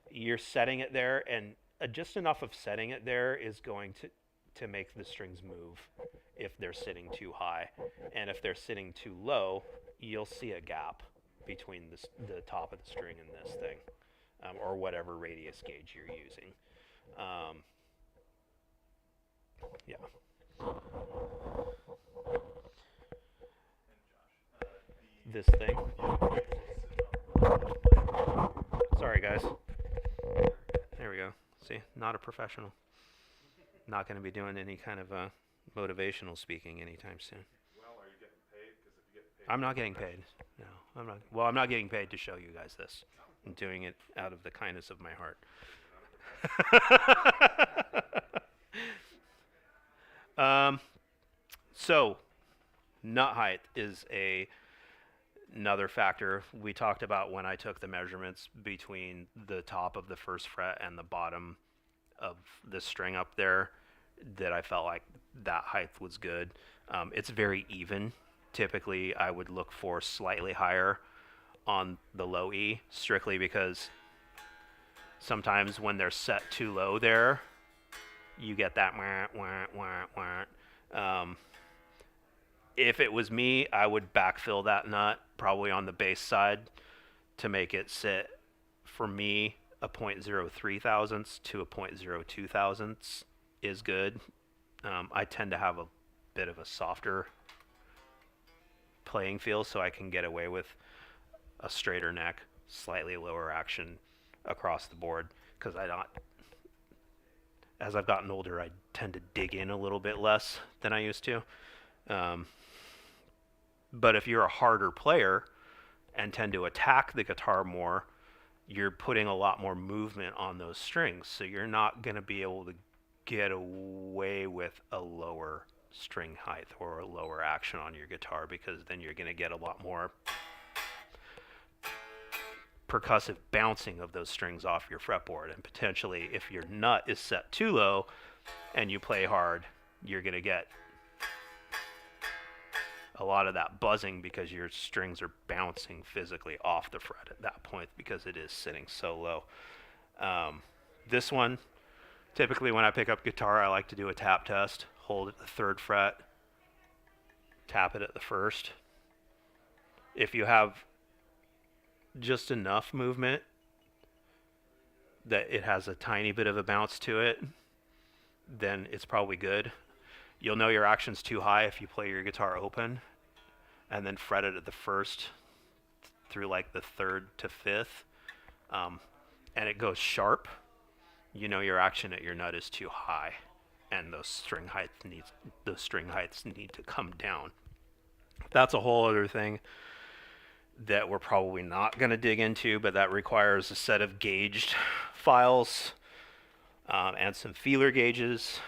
You're setting it there, and just enough of setting it there is going to make the strings move if they're sitting too high, and if they're sitting too low, you'll see a gap between the top of the string and this thing, or whatever radius gauge you're using. Um, yeah. This thing. Sorry, guys. There we go. See, not a professional. Not going to be doing any kind of motivational speaking anytime soon. Well, are you getting paid? Because if you get paid, I'm not getting paid. No, I'm not. Well, I'm not getting paid to show you guys this. I'm doing it out of the kindness of my heart. So, nut height is another factor we talked about when I took the measurements between the top of the first fret and the bottom of the string up there, that I felt like that height was good. It's very even. Typically, I would look for slightly higher on the low E, strictly because sometimes when they're set too low there, you get that wah, wah, wah, wah. If it was me, I would backfill that nut probably on the bass side to make it sit, for me, a 0.03 thousandths to a 0.02 thousandths is good. I tend to have a bit of a softer playing feel, so I can get away with a straighter neck, slightly lower action across the board, because as I've gotten older, I tend to dig in a little bit less than I used to. But if you're a harder player and tend to attack the guitar more, you're putting a lot more movement on those strings, so you're not going to be able to get away with a lower string height or a lower action on your guitar, because then you're going to get a lot more percussive bouncing of those strings off your fretboard, and potentially if your nut is set too low and you play hard, you're going to get a lot of that buzzing because your strings are bouncing physically off the fret at that point because it is sitting so low. This one, typically when I pick up guitar, I like to do a tap test. Hold at the 3rd fret, tap it at the 1st. If you have just enough movement that it has a tiny bit of a bounce to it, then it's probably good. You'll know your action's too high if you play your guitar open and then fret it at the 1st through like the 3rd to 5th, and it goes sharp. You know your action at your nut is too high, and those string heights need to come down. That's a whole other thing that we're probably not going to dig into, but that requires a set of gauged files and some feeler gauges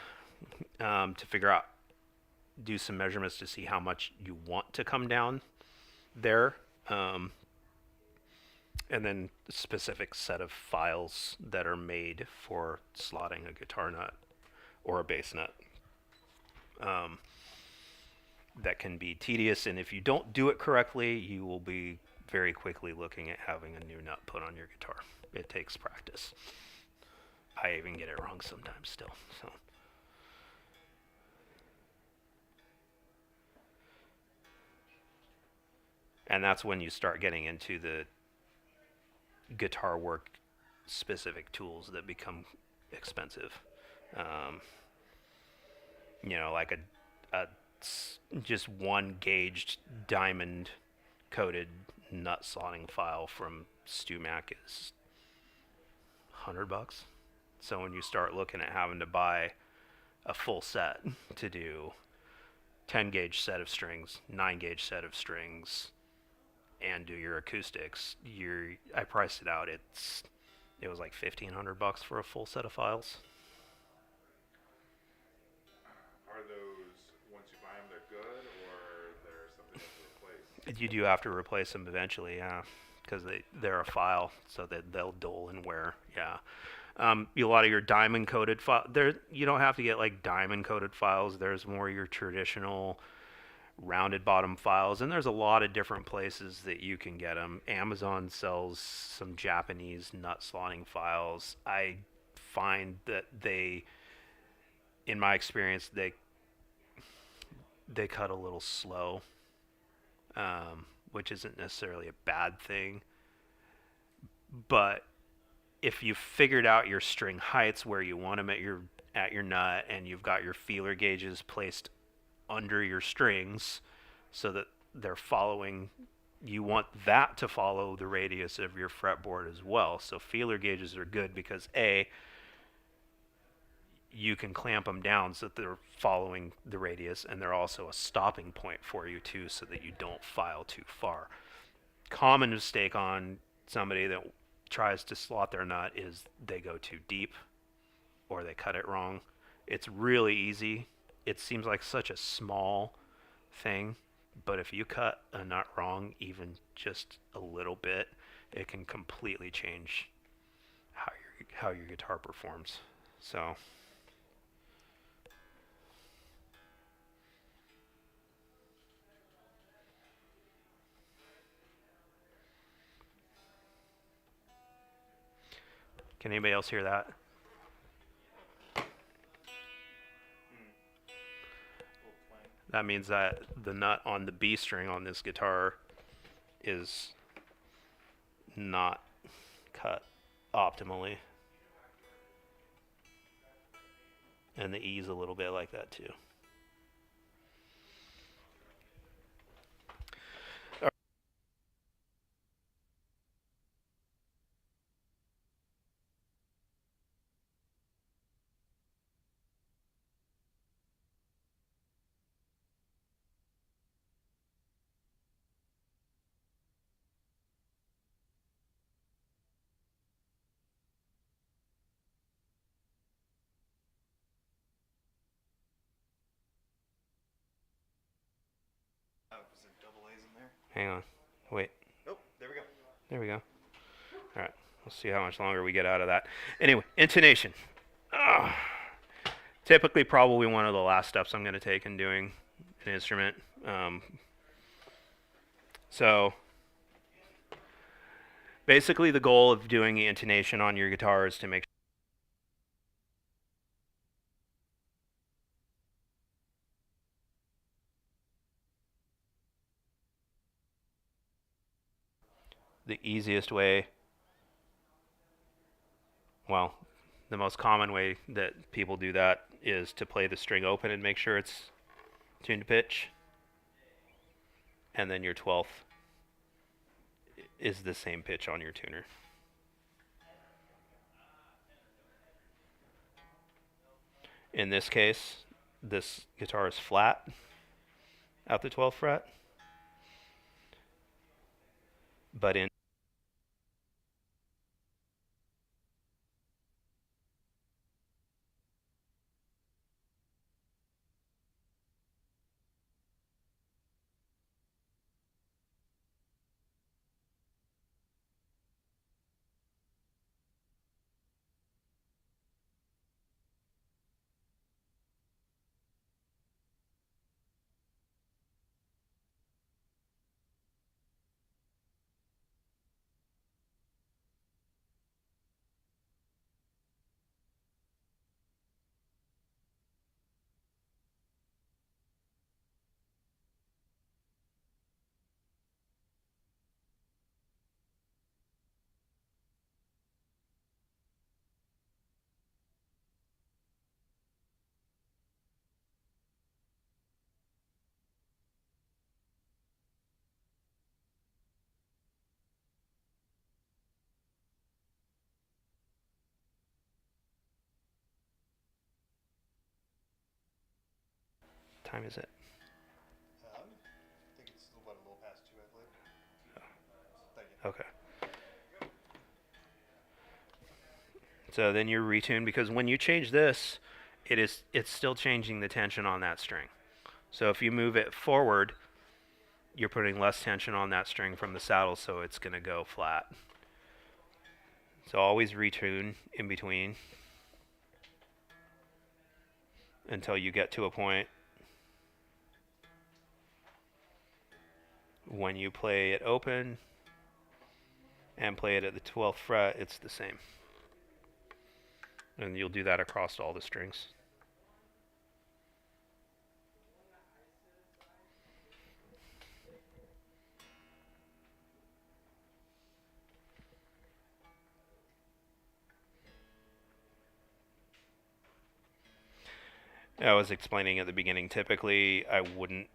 to figure out, do some measurements to see how much you want to come down there, and then a specific set of files that are made for slotting a guitar nut or a bass nut. That can be tedious, and if you don't do it correctly, you will be very quickly looking at having a new nut put on your guitar. It takes practice. I even get it wrong sometimes still. So. And that's when you start getting into the guitar work specific tools that become expensive. Like a just one gauged diamond coated nut slotting file from StewMac is $100. So when you start looking at having to buy a full set to do 10 gauge set of strings, 9 gauge set of strings, and do your acoustics, I priced it out. It was like $1,500 for a full set of files. Are those, once you buy them, they're good, or there's something to replace? You do have to replace them eventually, yeah, because they're a file, so that they'll dull and wear. Yeah. A lot of your diamond coated file there. You don't have to get like diamond coated files. There's more your traditional rounded bottom files, and there's a lot of different places that you can get them. Amazon sells some Japanese nut slotting files. I find that in my experience, they cut a little slow, which isn't necessarily a bad thing. But if you've figured out your string heights where you want them at your nut, and you've got your feeler gauges placed under your strings so that they're following, you want that to follow the radius of your fretboard as well. So feeler gauges are good because you can clamp them down so that they're following the radius, and they're also a stopping point for you too, so that you don't file too far. Common mistake on somebody that tries to slot their nut is they go too deep or they cut it wrong. It's really easy. It seems like such a small thing, but if you cut a nut wrong even just a little bit, it can completely change how your guitar performs. So can anybody else hear that? That means that the nut on the B string on this guitar is not cut optimally. And the E's a little bit like that too. Is there double A's in there? Hang on. Wait. Oh, there we go. There we go. All right. We'll see how much longer we get out of that. Anyway, intonation. Ugh. Typically, probably one of the last steps I'm going to take in doing an instrument. So, basically, the goal of doing the intonation on your guitar is to make the easiest way, well, the most common way that people do that is to play the string open and make sure it's tuned to pitch. And then your 12th is the same pitch on your tuner. In this case, this guitar is flat at the 12th fret, but in time is it? I think it's a little past 2, I believe. Thank you. Okay. So then you're retuned, because when you change this, it's still changing the tension on that string. So if you move it forward, you're putting less tension on that string from the saddle, so it's going to go flat. So always retune in between until you get to a point when you play it open and play it at the 12th fret, it's the same. And you'll do that across all the strings. I was explaining at the beginning, typically I wouldn't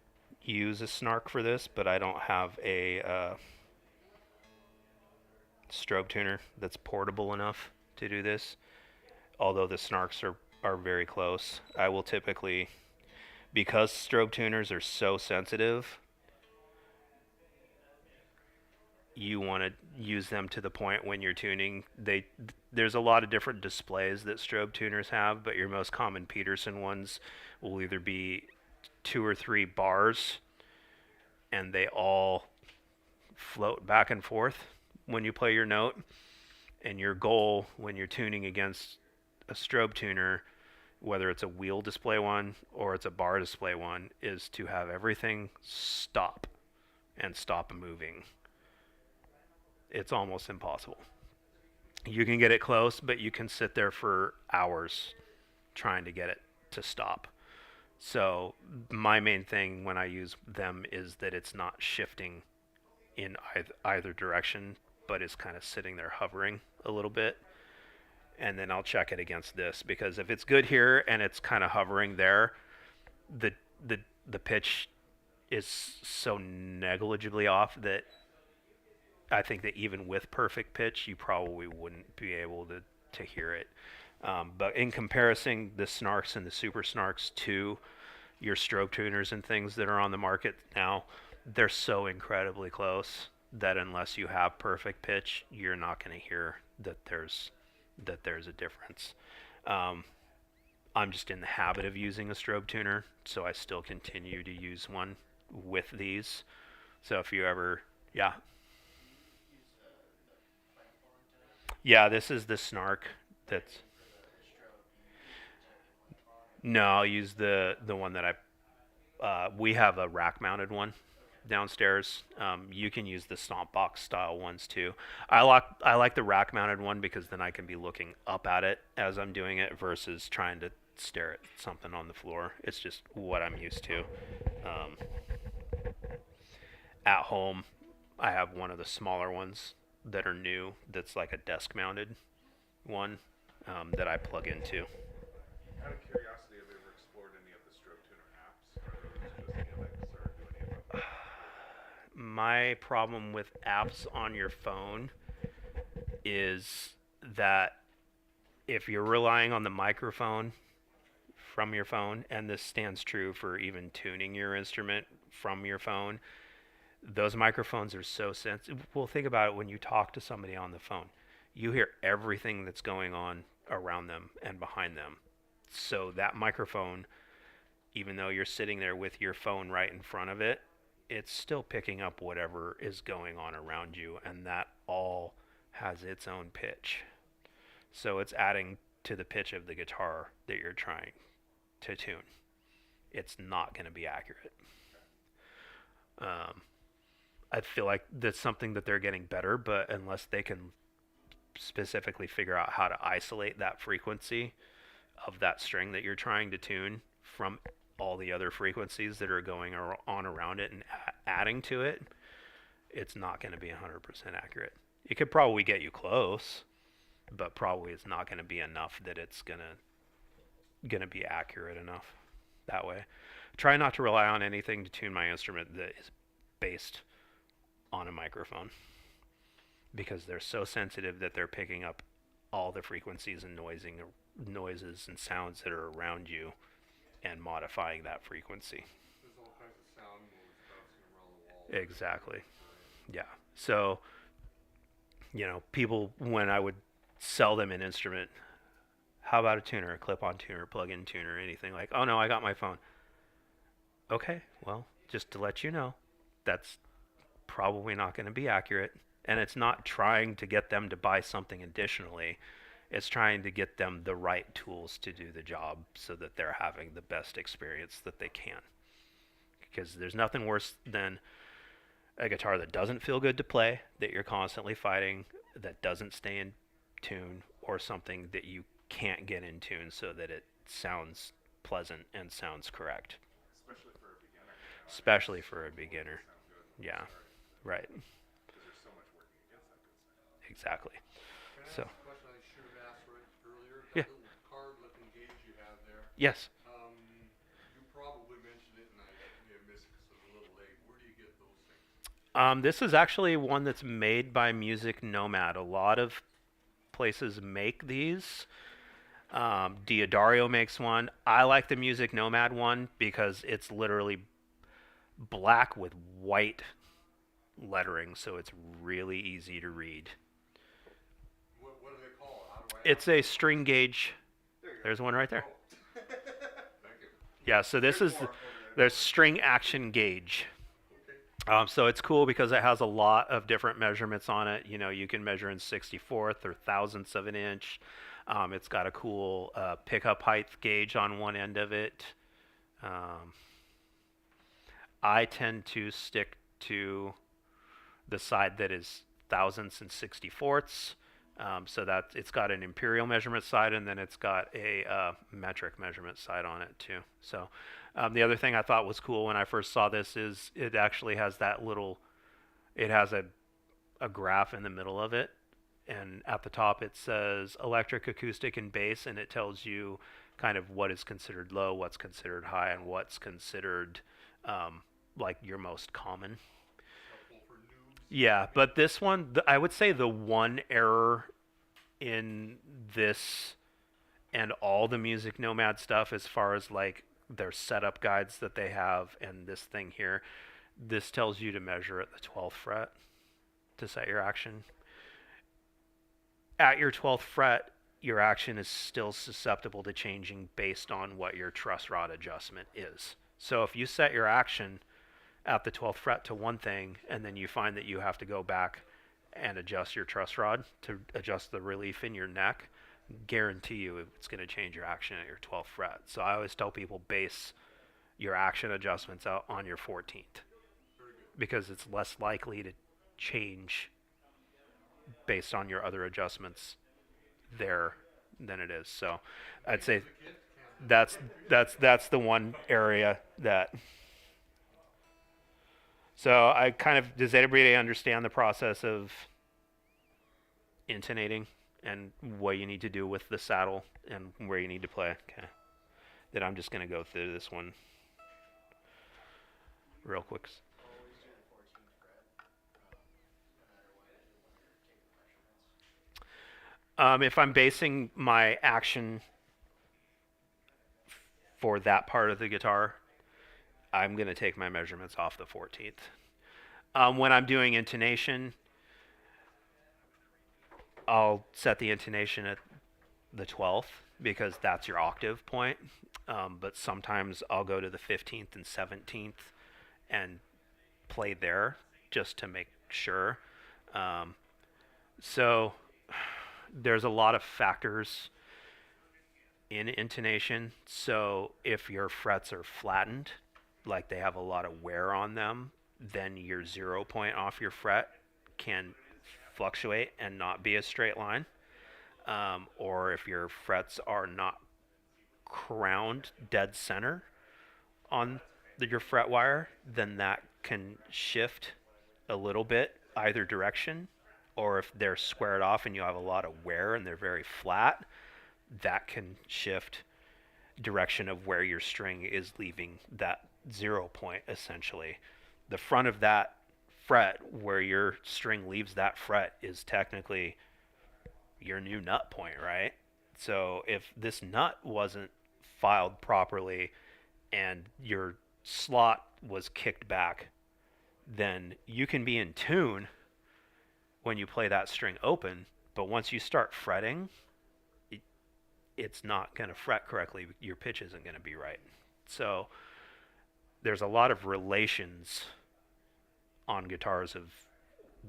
use a snark for this, but I don't have a strobe tuner that's portable enough to do this. Although the snarks are very close, I will typically, because strobe tuners are so sensitive, you want to use them to the point when you're tuning. There's a lot of different displays that strobe tuners have, but your most common Peterson ones will either be 2 or 3 bars, and they all float back and forth when you play your note. And your goal when you're tuning against a strobe tuner, whether it's a wheel display one or it's a bar display one, is to have everything stop and stop moving. It's almost impossible. You can get it close, but you can sit there for hours trying to get it to stop. So my main thing when I use them is that it's not shifting in either direction, but is kind of sitting there hovering a little bit. And then I'll check it against this, because if it's good here and it's kind of hovering there, the the pitch is so negligibly off that I think that even with perfect pitch, you probably wouldn't be able to hear it. But in comparison, the snarks and the super snarks to your strobe tuners and things that are on the market now, they're so incredibly close that unless you have perfect pitch, you're not going to hear that there's a difference. I'm just in the habit of using a strobe tuner, so I still continue to use one with these. So if you ever, yeah, yeah, this is the snark. That's no, I'll use the one that we have a rack mounted one downstairs. You can use the stomp box style ones too. I like the rack mounted one because then I can be looking up at it as I'm doing it versus trying to stare at something on the floor. It's just what I'm used to. Um, at home, I have one of the smaller ones that are new. That's like a desk mounted one that I plug into. Out of curiosity, have you ever explored any of the strobe tuner apps? Are those just gimmicks, or do any of them My problem with apps on your phone is that if you're relying on the microphone from your phone, and this stands true for even tuning your instrument from your phone, those microphones are so sensitive. Well, think about it when you talk to somebody on the phone. You hear everything that's going on around them and behind them. So that microphone, even though you're sitting there with your phone right in front of it, it's still picking up whatever is going on around you, and that all has its own pitch. So it's adding to the pitch of the guitar that you're trying to tune. It's not going to be accurate. Um, I feel like that's something that they're getting better, but unless they can specifically figure out how to isolate that frequency of that string that you're trying to tune from all the other frequencies that are going on around it and adding to it, it's not going to be 100% accurate. It could probably get you close, but probably it's not going to be enough that it's going to be accurate enough that way. Try not to rely on anything to tune my instrument that is based on a microphone, because they're so sensitive that they're picking up all the frequencies and noises and sounds that are around you and modifying that frequency. There's all kinds of sound moves bouncing around the wall. Exactly. Yeah. So, people, when I would sell them an instrument, how about a tuner, a clip-on tuner, plug-in tuner, anything like, oh no, I got my phone. Okay, well, just to let you know, that's probably not going to be accurate. And it's not trying to get them to buy something additionally. It's trying to get them the right tools to do the job so that they're having the best experience that they can. Because there's nothing worse than a guitar that doesn't feel good to play, that you're constantly fighting, that doesn't stay in tune, or something that you can't get in tune so that it sounds pleasant and sounds correct. Especially for a beginner, Especially for a beginner. sound good when you Yeah, start, right. because there's so much working against that good stuff. Exactly. Can I So, ask a question I should have asked right earlier? yeah. That little card-looking gauge you have there. Yes. You probably mentioned it, and I may have missed it because it was a little late. Where do you get those things? This is actually one that's made by Music Nomad. A lot of places make these. Diodario makes one. I like the Music Nomad one because it's literally black with white lettering, so it's really easy to read. What do they call it? How do I It's ask? a string gauge. There you go. There's one right there. Oh. Thank you. Yeah, so this is the string action gauge. Okay. So it's cool because it has a lot of different measurements on it. You know, you can measure in 64th or thousandths of an inch. It's got a cool pickup height gauge on one end of it. Um, I tend to stick to the side that is thousandths and 64ths. So that it's got an imperial measurement side, and then it's got a metric measurement side on it too. So the other thing I thought was cool when I first saw this is it actually has that little, it has a graph in the middle of it, and at the top it says electric, acoustic, and bass, and it tells you kind of what is considered low, what's considered high, and what's considered like your most common. Helpful for noobs. Yeah, but this one, I would say the one error in this and all the Music Nomad stuff, as far as like their setup guides that they have, and this thing here, this tells you to measure at the 12th fret to set your action. At your 12th fret, your action is still susceptible to changing based on what your truss rod adjustment is. So if you set your action at the 12th fret to one thing, and then you find that you have to go back and adjust your truss rod to adjust the relief in your neck, guarantee you it's going to change your action at your 12th fret. So I always tell people base your action adjustments out on your 14th because it's less likely to change based on your other adjustments there than it is. So I'd say that's the one area that. So I kind of, does everybody understand the process of intonating and what you need to do with the saddle and where you need to play? Okay. Then I'm just going to go through this one real quick. Always do the 14th fret, no matter what, when you're taking measurements. If I'm basing my action for that part of the guitar, I'm going to take my measurements off the 14th. When I'm doing intonation, I'll set the intonation at the 12th because that's your octave point. But sometimes I'll go to the 15th and 17th and play there just to make sure. So there's a lot of factors in intonation. So if your frets are flattened, like they have a lot of wear on them, then your 0 point off your fret can fluctuate and not be a straight line. Or if your frets are not crowned dead center on your fret wire, then that can shift a little bit either direction. Or if they're squared off and you have a lot of wear and they're very flat, that can shift direction of where your string is leaving that 0 point essentially. The front of that fret where your string leaves that fret is technically your new nut point, right? So if this nut wasn't filed properly and your slot was kicked back, then you can be in tune when you play that string open, but once you start fretting, it's not going to fret correctly. Your pitch isn't going to be right. So there's a lot of relations on guitars of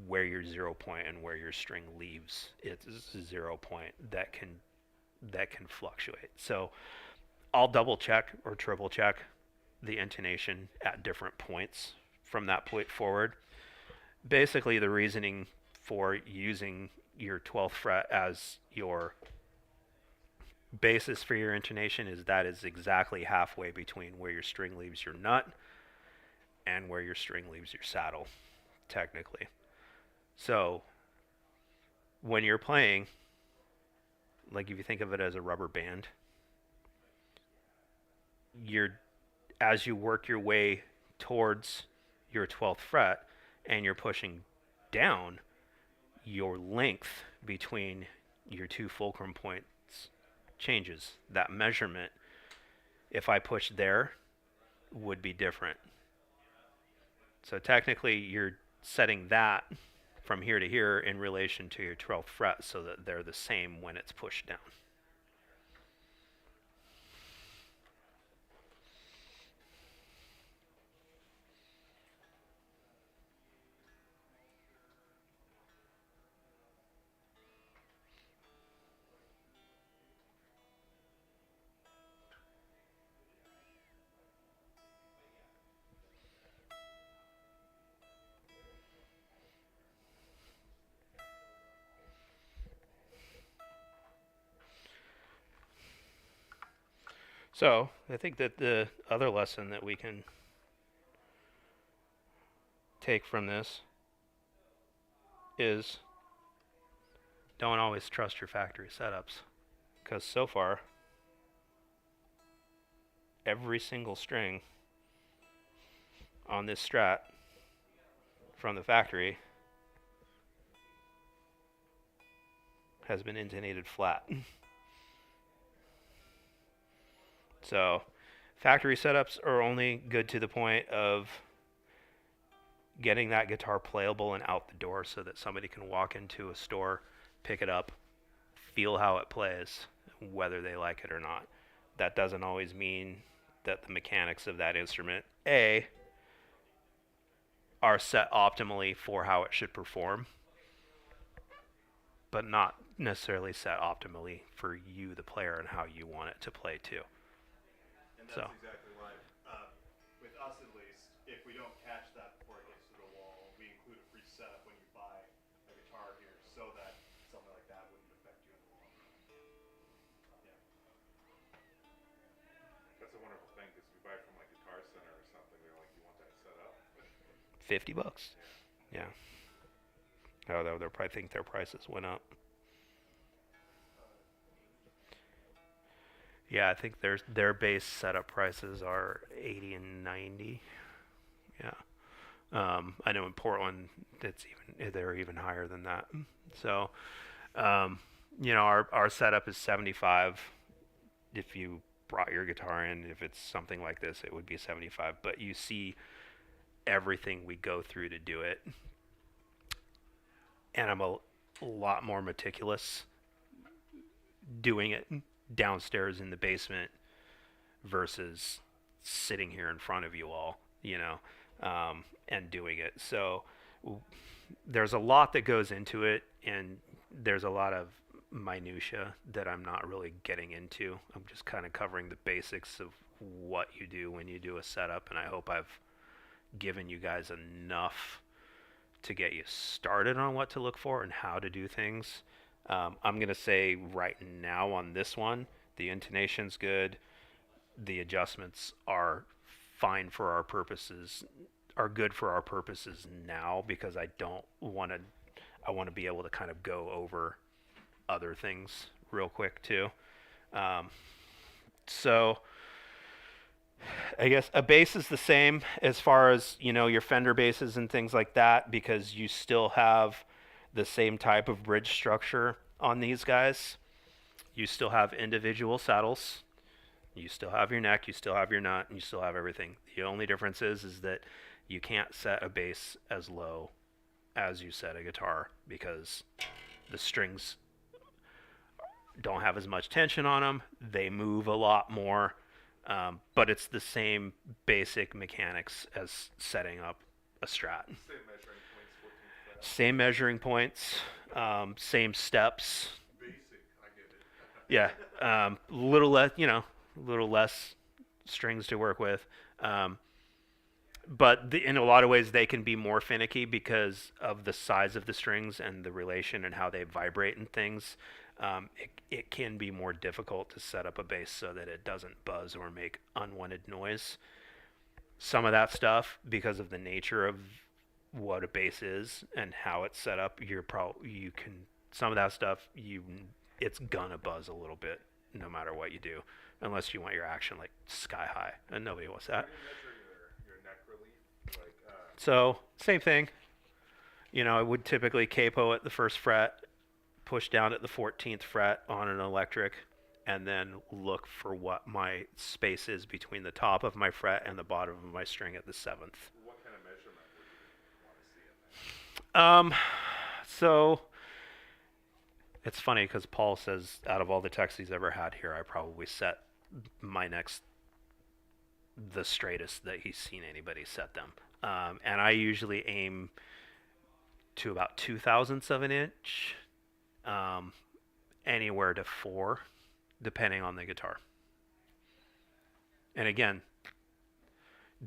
where your 0 point and where your string leaves its 0 point that can fluctuate. So I'll double check or triple check the intonation at different points from that point forward. Basically, the reasoning for using your 12th fret as your basis for your intonation is that is exactly halfway between where your string leaves your nut and where your string leaves your saddle, technically. So when you're playing, like if you think of it as a rubber band, you're as you work your way towards your 12th fret and you're pushing down, your length between your two fulcrum points changes. That measurement, if I push there, would be different. So technically, you're setting that from here to here in relation to your 12th fret so that they're the same when it's pushed down. So I think that the other lesson that we can take from this is don't always trust your factory setups. Because so far, every single string on this Strat from the factory has been intonated flat. So factory setups are only good to the point of getting that guitar playable and out the door so that somebody can walk into a store, pick it up, feel how it plays, whether they like it or not. That doesn't always mean that the mechanics of that instrument, A, are set optimally for how it should perform, but not necessarily set optimally for you, the player, and how you want it to play too. And that's exactly why, with us at least, if we don't catch that before it gets to the wall, we include a free setup when you buy a guitar here so that something like that wouldn't affect you in the long run. Yeah. That's a wonderful thing because if you buy from like Guitar Center or something, they're like, "You want that set up?" $50. Yeah. Yeah. Although they probably think their prices went up. Yeah, I think their base setup prices are 80 and 90. Yeah. I know in Portland they're even higher than that. So, our setup is 75. If you brought your guitar in, if it's something like this, it would be 75. But you see everything we go through to do it, and I'm a lot more meticulous doing it downstairs in the basement versus sitting here in front of you all, and doing it. So there's a lot that goes into it, and there's a lot of minutia that I'm not really getting into. I'm just kind of covering the basics of what you do when you do a setup, and I hope I've given you guys enough to get you started on what to look for and how to do things. I'm going to say right now on this one, the intonation's good. The adjustments are fine for our purposes, are good for our purposes now because I want to be able to kind of go over other things real quick too. So I guess a bass is the same as far as, your Fender basses and things like that because you still have the same type of bridge structure on these guys. You still have individual saddles. You still have your neck, you still have your nut, and you still have everything. The only difference is that you can't set a bass as low as you set a guitar because the strings don't have as much tension on them. They move a lot more, but it's the same basic mechanics as setting up a Strat. Same measuring points, 14th fret. Same measuring points, same steps. Basic, I get it. Yeah, little less, little less strings to work with. Um, but in a lot of ways, they can be more finicky because of the size of the strings and the relation and how they vibrate and things. It can be more difficult to set up a bass so that it doesn't buzz or make unwanted noise. Some of that stuff, because of the nature of what a bass is and how it's set up, you can some of that stuff it's gonna buzz a little bit no matter what you do, unless you want your action like sky high, and nobody wants How that. do you measure your neck relief? Like, So same thing. I would typically capo at the first fret, push down at the 14th fret on an electric, and then look for what my space is between the top of my fret and the bottom of my string at the 7th. what kind of measurement would you want to see in there? So it's funny because Paul says out of all the texts he's ever had here, I probably set my necks the straightest that he's seen anybody set them. And I usually aim to about 2 thousandths of an inch, um, anywhere to 4, depending on the guitar. And again,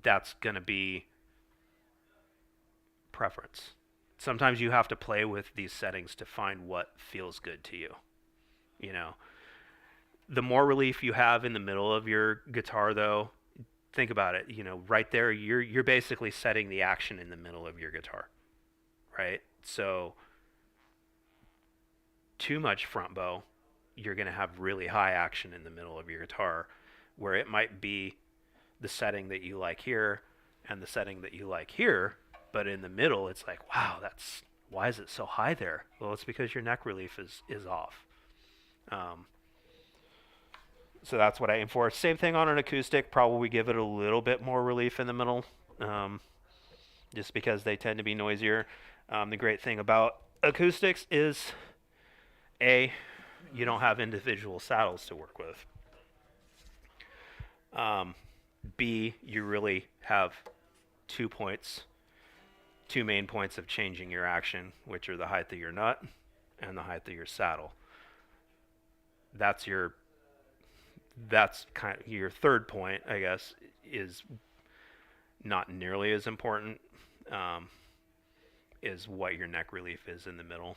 that's going to be preference. Sometimes you have to play with these settings to find what feels good to you. You know, the more relief you have in the middle of your guitar, though, think about it. Right there, you're basically setting the action in the middle of your guitar, right? So, too much front bow, you're going to have really high action in the middle of your guitar, where it might be the setting that you like here and the setting that you like here, but in the middle, it's like, wow, why is it so high there? Well, it's because your neck relief is off. So that's what I aim for. Same thing on an acoustic. Probably give it a little bit more relief in the middle, just because they tend to be noisier. The great thing about acoustics is, A, you don't have individual saddles to work with. B, you really have 2 main points of changing your action, which are the height of your nut and the height of your saddle. That's kind of your third point, I guess, is not nearly as important, is what your neck relief is in the middle.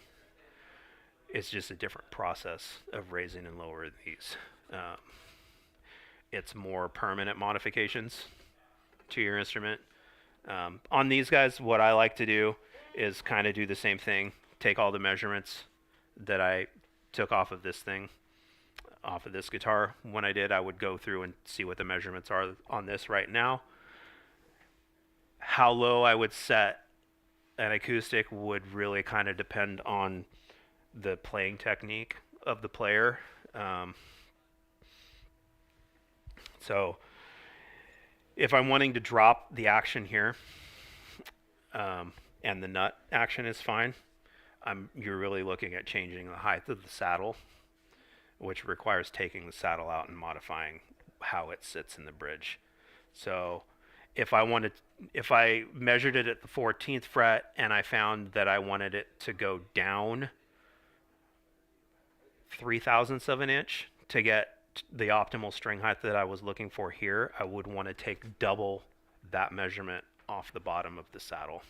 It's just a different process of raising and lowering these. It's more permanent modifications to your instrument. On these guys, what I like to do is kind of do the same thing. Take all the measurements that I took off of this guitar. When I did, I would go through and see what the measurements are on this right now. How low I would set an acoustic would really kind of depend on the playing technique of the player. So if I'm wanting to drop the action here, and the nut action is fine, you're really looking at changing the height of the saddle, which requires taking the saddle out and modifying how it sits in the bridge. So if I measured it at the 14th fret and I found that I wanted it to go down 3 thousandths of an inch to get the optimal string height that I was looking for here, I would want to take double that measurement off the bottom of the saddle.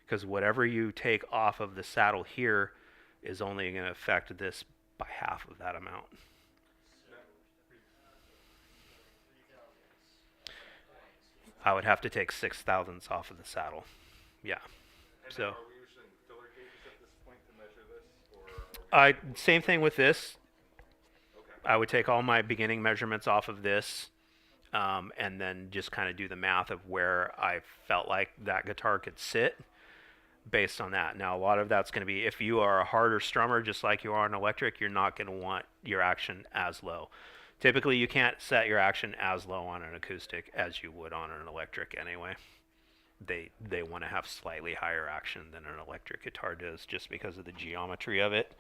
Because whatever you take off of the saddle here is only going to affect this by half of that amount. I would have to take 6 thousandths off of the saddle. Yeah. And So are we using filler gauges at this point to measure this, or are we? same thing with this. Okay. I would take all my beginning measurements off of this, and then just kind of do the math of where I felt like that guitar could sit based on that. Now, a lot of that's going to be, if you are a harder strummer, just like you are an electric, you're not going to want your action as low. Typically, you can't set your action as low on an acoustic as you would on an electric anyway. They want to have slightly higher action than an electric guitar does just because of the geometry of it.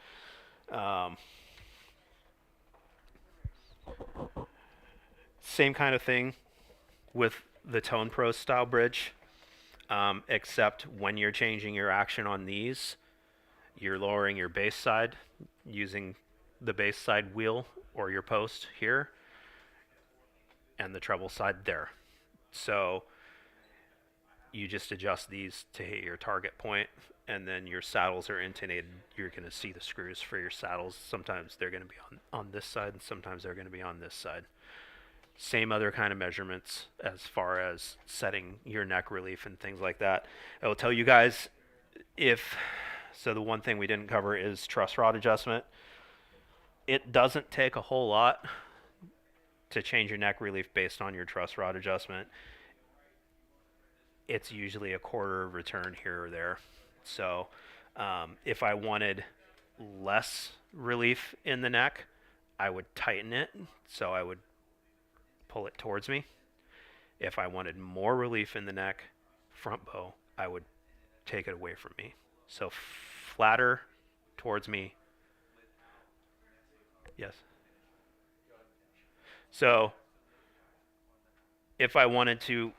Same kind of thing with the Tone Pro style bridge. except when you're changing your action on these, you're lowering your base side using the base side wheel or your post here and the treble side there. So you just adjust these to hit your target point, and then your saddles are intonated. You're going to see the screws for your saddles. Sometimes they're going to be on this side, and sometimes they're going to be on this side. Same other kind of measurements as far as setting your neck relief and things like that. I will tell you guys if so. The one thing we didn't cover is truss rod adjustment. It doesn't take a whole lot to change your neck relief based on your truss rod adjustment. It's usually a quarter of return here or there. So if I wanted less relief in the neck, I would tighten it. So I would pull it towards me. If I wanted more relief in the neck, front bow, I would take it away from me. So flatter towards me. Yes. So if I wanted to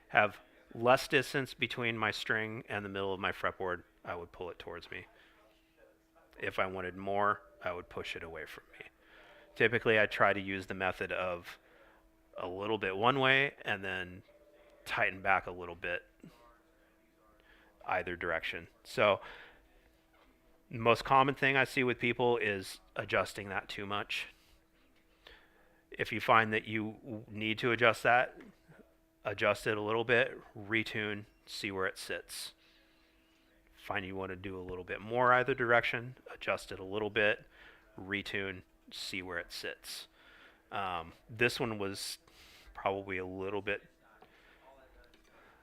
have less distance between my string and the middle of my fretboard, I would pull it towards me. If I wanted more, I would push it away from me. Typically, I try to use the method of a little bit one way and then tighten back a little bit either direction. So the most common thing I see with people is adjusting that too much. If you find that you need to adjust that, adjust it a little bit, retune, see where it sits. Find you want to do a little bit more either direction, adjust it a little bit, retune, see where it sits. This one was probably a little bit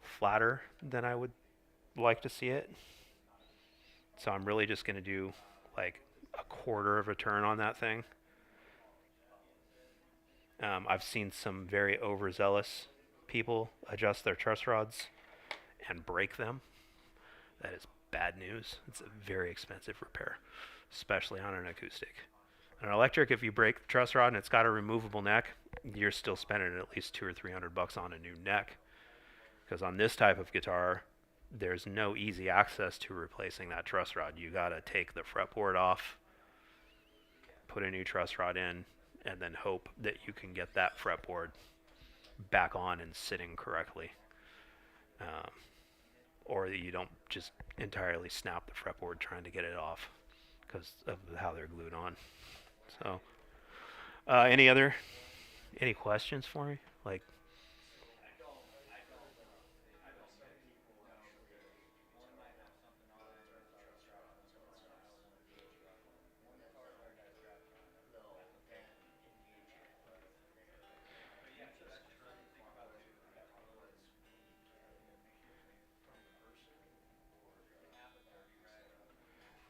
flatter than I would like to see it. So I'm really just going to do like a quarter of a turn on that thing. I've seen some very overzealous people adjust their truss rods and break them. That is bad news. It's a very expensive repair, especially on an acoustic. An electric, if you break the truss rod and it's got a removable neck, you're still spending at least $200 or $300 on a new neck. Because on this type of guitar, there's no easy access to replacing that truss rod. You gotta take the fretboard off, put a new truss rod in, and then hope that you can get that fretboard back on and sitting correctly. Or that you don't just entirely snap the fretboard trying to get it off because of how they're glued on. So, any questions for me? Like,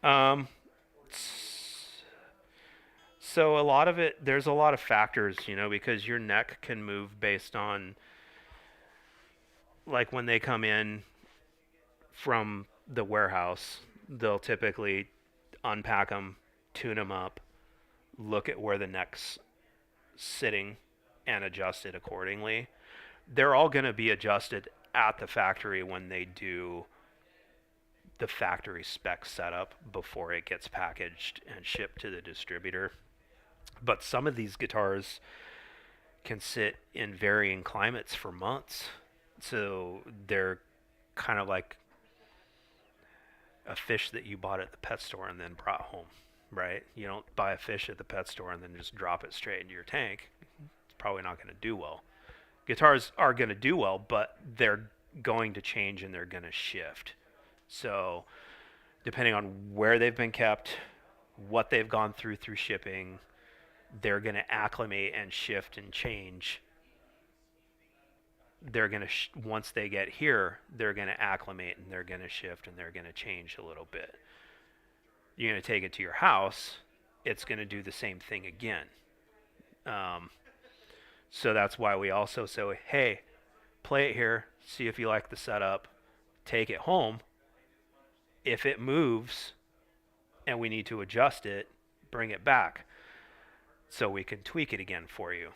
um, so a lot of it, there's a lot of factors, because your neck can move based on, like when they come in from the warehouse, they'll typically unpack them, tune them up, look at where the neck's sitting, and adjust it accordingly. They're all going to be adjusted at the factory when they do the factory spec setup before it gets packaged and shipped to the distributor. But some of these guitars can sit in varying climates for months. So they're kind of like a fish that you bought at the pet store and then brought home, right? You don't buy a fish at the pet store and then just drop it straight into your tank. It's probably not going to do well. Guitars are going to do well, but they're going to change and they're going to shift. So depending on where they've been kept, what they've gone through shipping, they're going to acclimate and shift and change. They're going to once they get here, they're going to acclimate and they're going to shift and they're going to change a little bit. You're going to take it to your house, it's going to do the same thing again. So that's why we also say, hey, play it here, see if you like the setup, take it home. If it moves and we need to adjust it, bring it back so we can tweak it again for you.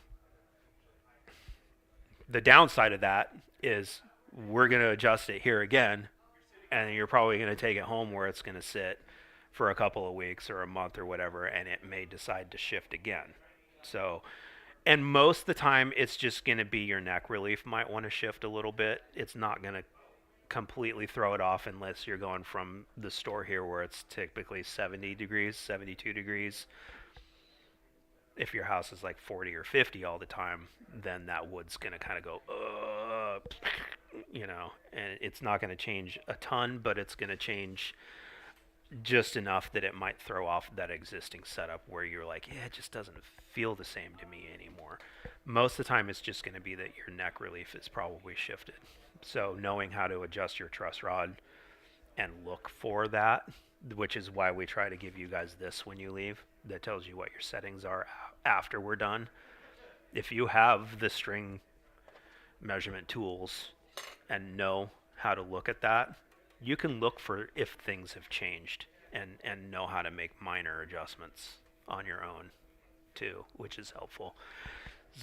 The downside of that is we're going to adjust it here again, and you're probably going to take it home where it's going to sit for a couple of weeks or a month or whatever, and it may decide to shift again. So, and most of the time, it's just going to be your neck relief might want to shift a little bit. It's not going to completely throw it off unless you're going from the store here where it's typically 70 degrees, 72 degrees. If your house is like 40 or 50 all the time, then that wood's going to kind of go, and it's not going to change a ton, but it's going to change just enough that it might throw off that existing setup where you're like, yeah, it just doesn't feel the same to me anymore. Most of the time, it's just going to be that your neck relief is probably shifted. So knowing how to adjust your truss rod and look for that, which is why we try to give you guys this when you leave, that tells you what your settings are after we're done. If you have the string measurement tools and know how to look at that, you can look for if things have changed and know how to make minor adjustments on your own too, which is helpful.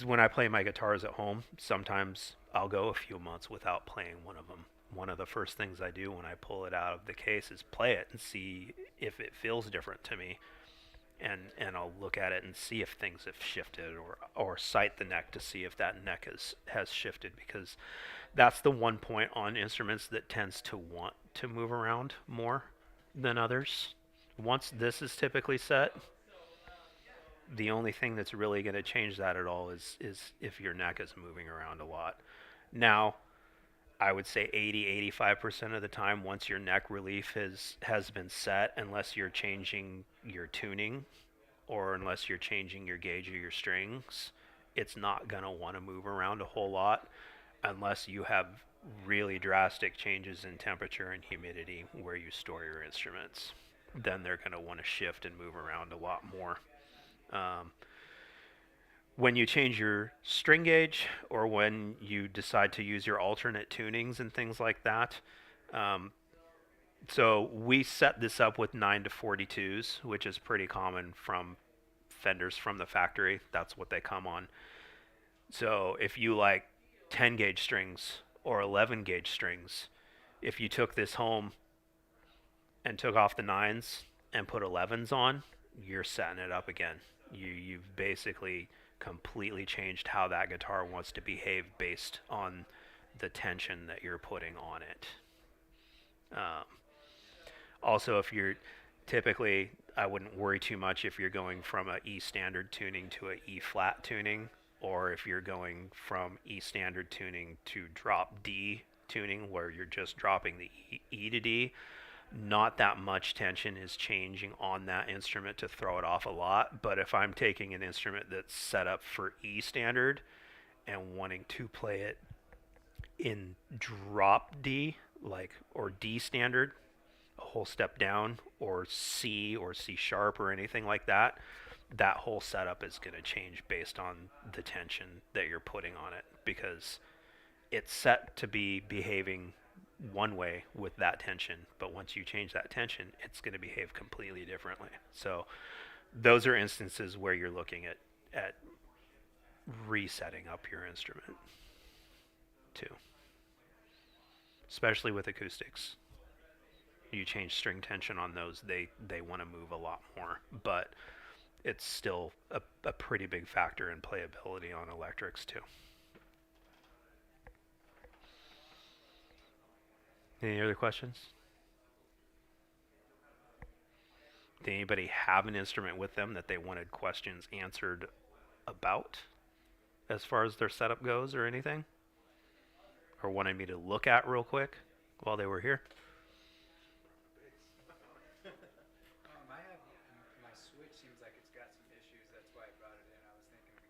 When I play my guitars at home, sometimes I'll go a few months without playing one of them. One of the first things I do when I pull it out of the case is play it and see if it feels different to me. And I'll look at it and see if things have shifted or sight the neck to see if that neck has shifted, because that's the one point on instruments that tends to want to move around more than others. Once this is typically set, the only thing that's really going to change that at all is if your neck is moving around a lot. Now, I would say 80-85% of the time, once your neck relief has been set, unless you're changing your tuning or unless you're changing your gauge or your strings, it's not going to want to move around a whole lot unless you have really drastic changes in temperature and humidity where you store your instruments. Then they're going to want to shift and move around a lot more. Um, when you change your string gauge or when you decide to use your alternate tunings and things like that, so we set this up with 9 to 42s, which is pretty common from Fenders from the factory. That's what they come on. So if you like 10 gauge strings or 11 gauge strings, if you took this home and took off the 9s and put 11s on, you're setting it up again. You've basically completely changed how that guitar wants to behave based on the tension that you're putting on it. Also, if you're typically, I wouldn't worry too much if you're going from a E standard tuning to a E flat tuning, or if you're going from E standard tuning to drop D tuning where you're just dropping the E to D. Not that much tension is changing on that instrument to throw it off a lot, but if I'm taking an instrument that's set up for E standard and wanting to play it in drop D, or D standard, a whole step down, or C sharp or anything like that, that whole setup is going to change based on the tension that you're putting on it, because it's set to be behaving one way with that tension, but once you change that tension, it's going to behave completely differently. So those are instances where you're looking at resetting up your instrument too, especially with acoustics. You change string tension on those, they want to move a lot more, but it's still a pretty big factor in playability on electrics too. Any other questions? Did anybody have an instrument with them that they wanted questions answered about as far as their setup goes or anything? Or wanted me to look at real quick while they were here? I have my switch seems like it's got some issues. That's why I brought it in. I was thinking we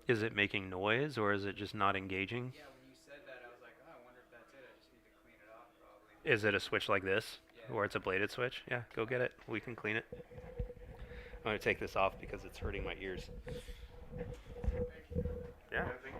could. Is it making noise or is it just not engaging? Yeah, when you said that, I was like, oh, I wonder if that's it. I just need to clean it off, probably. Is it a switch like this, Yeah. where it's a bladed switch? Yeah, go get it. We can clean it. I'm going to take this off because it's hurting my ears. Yeah. I think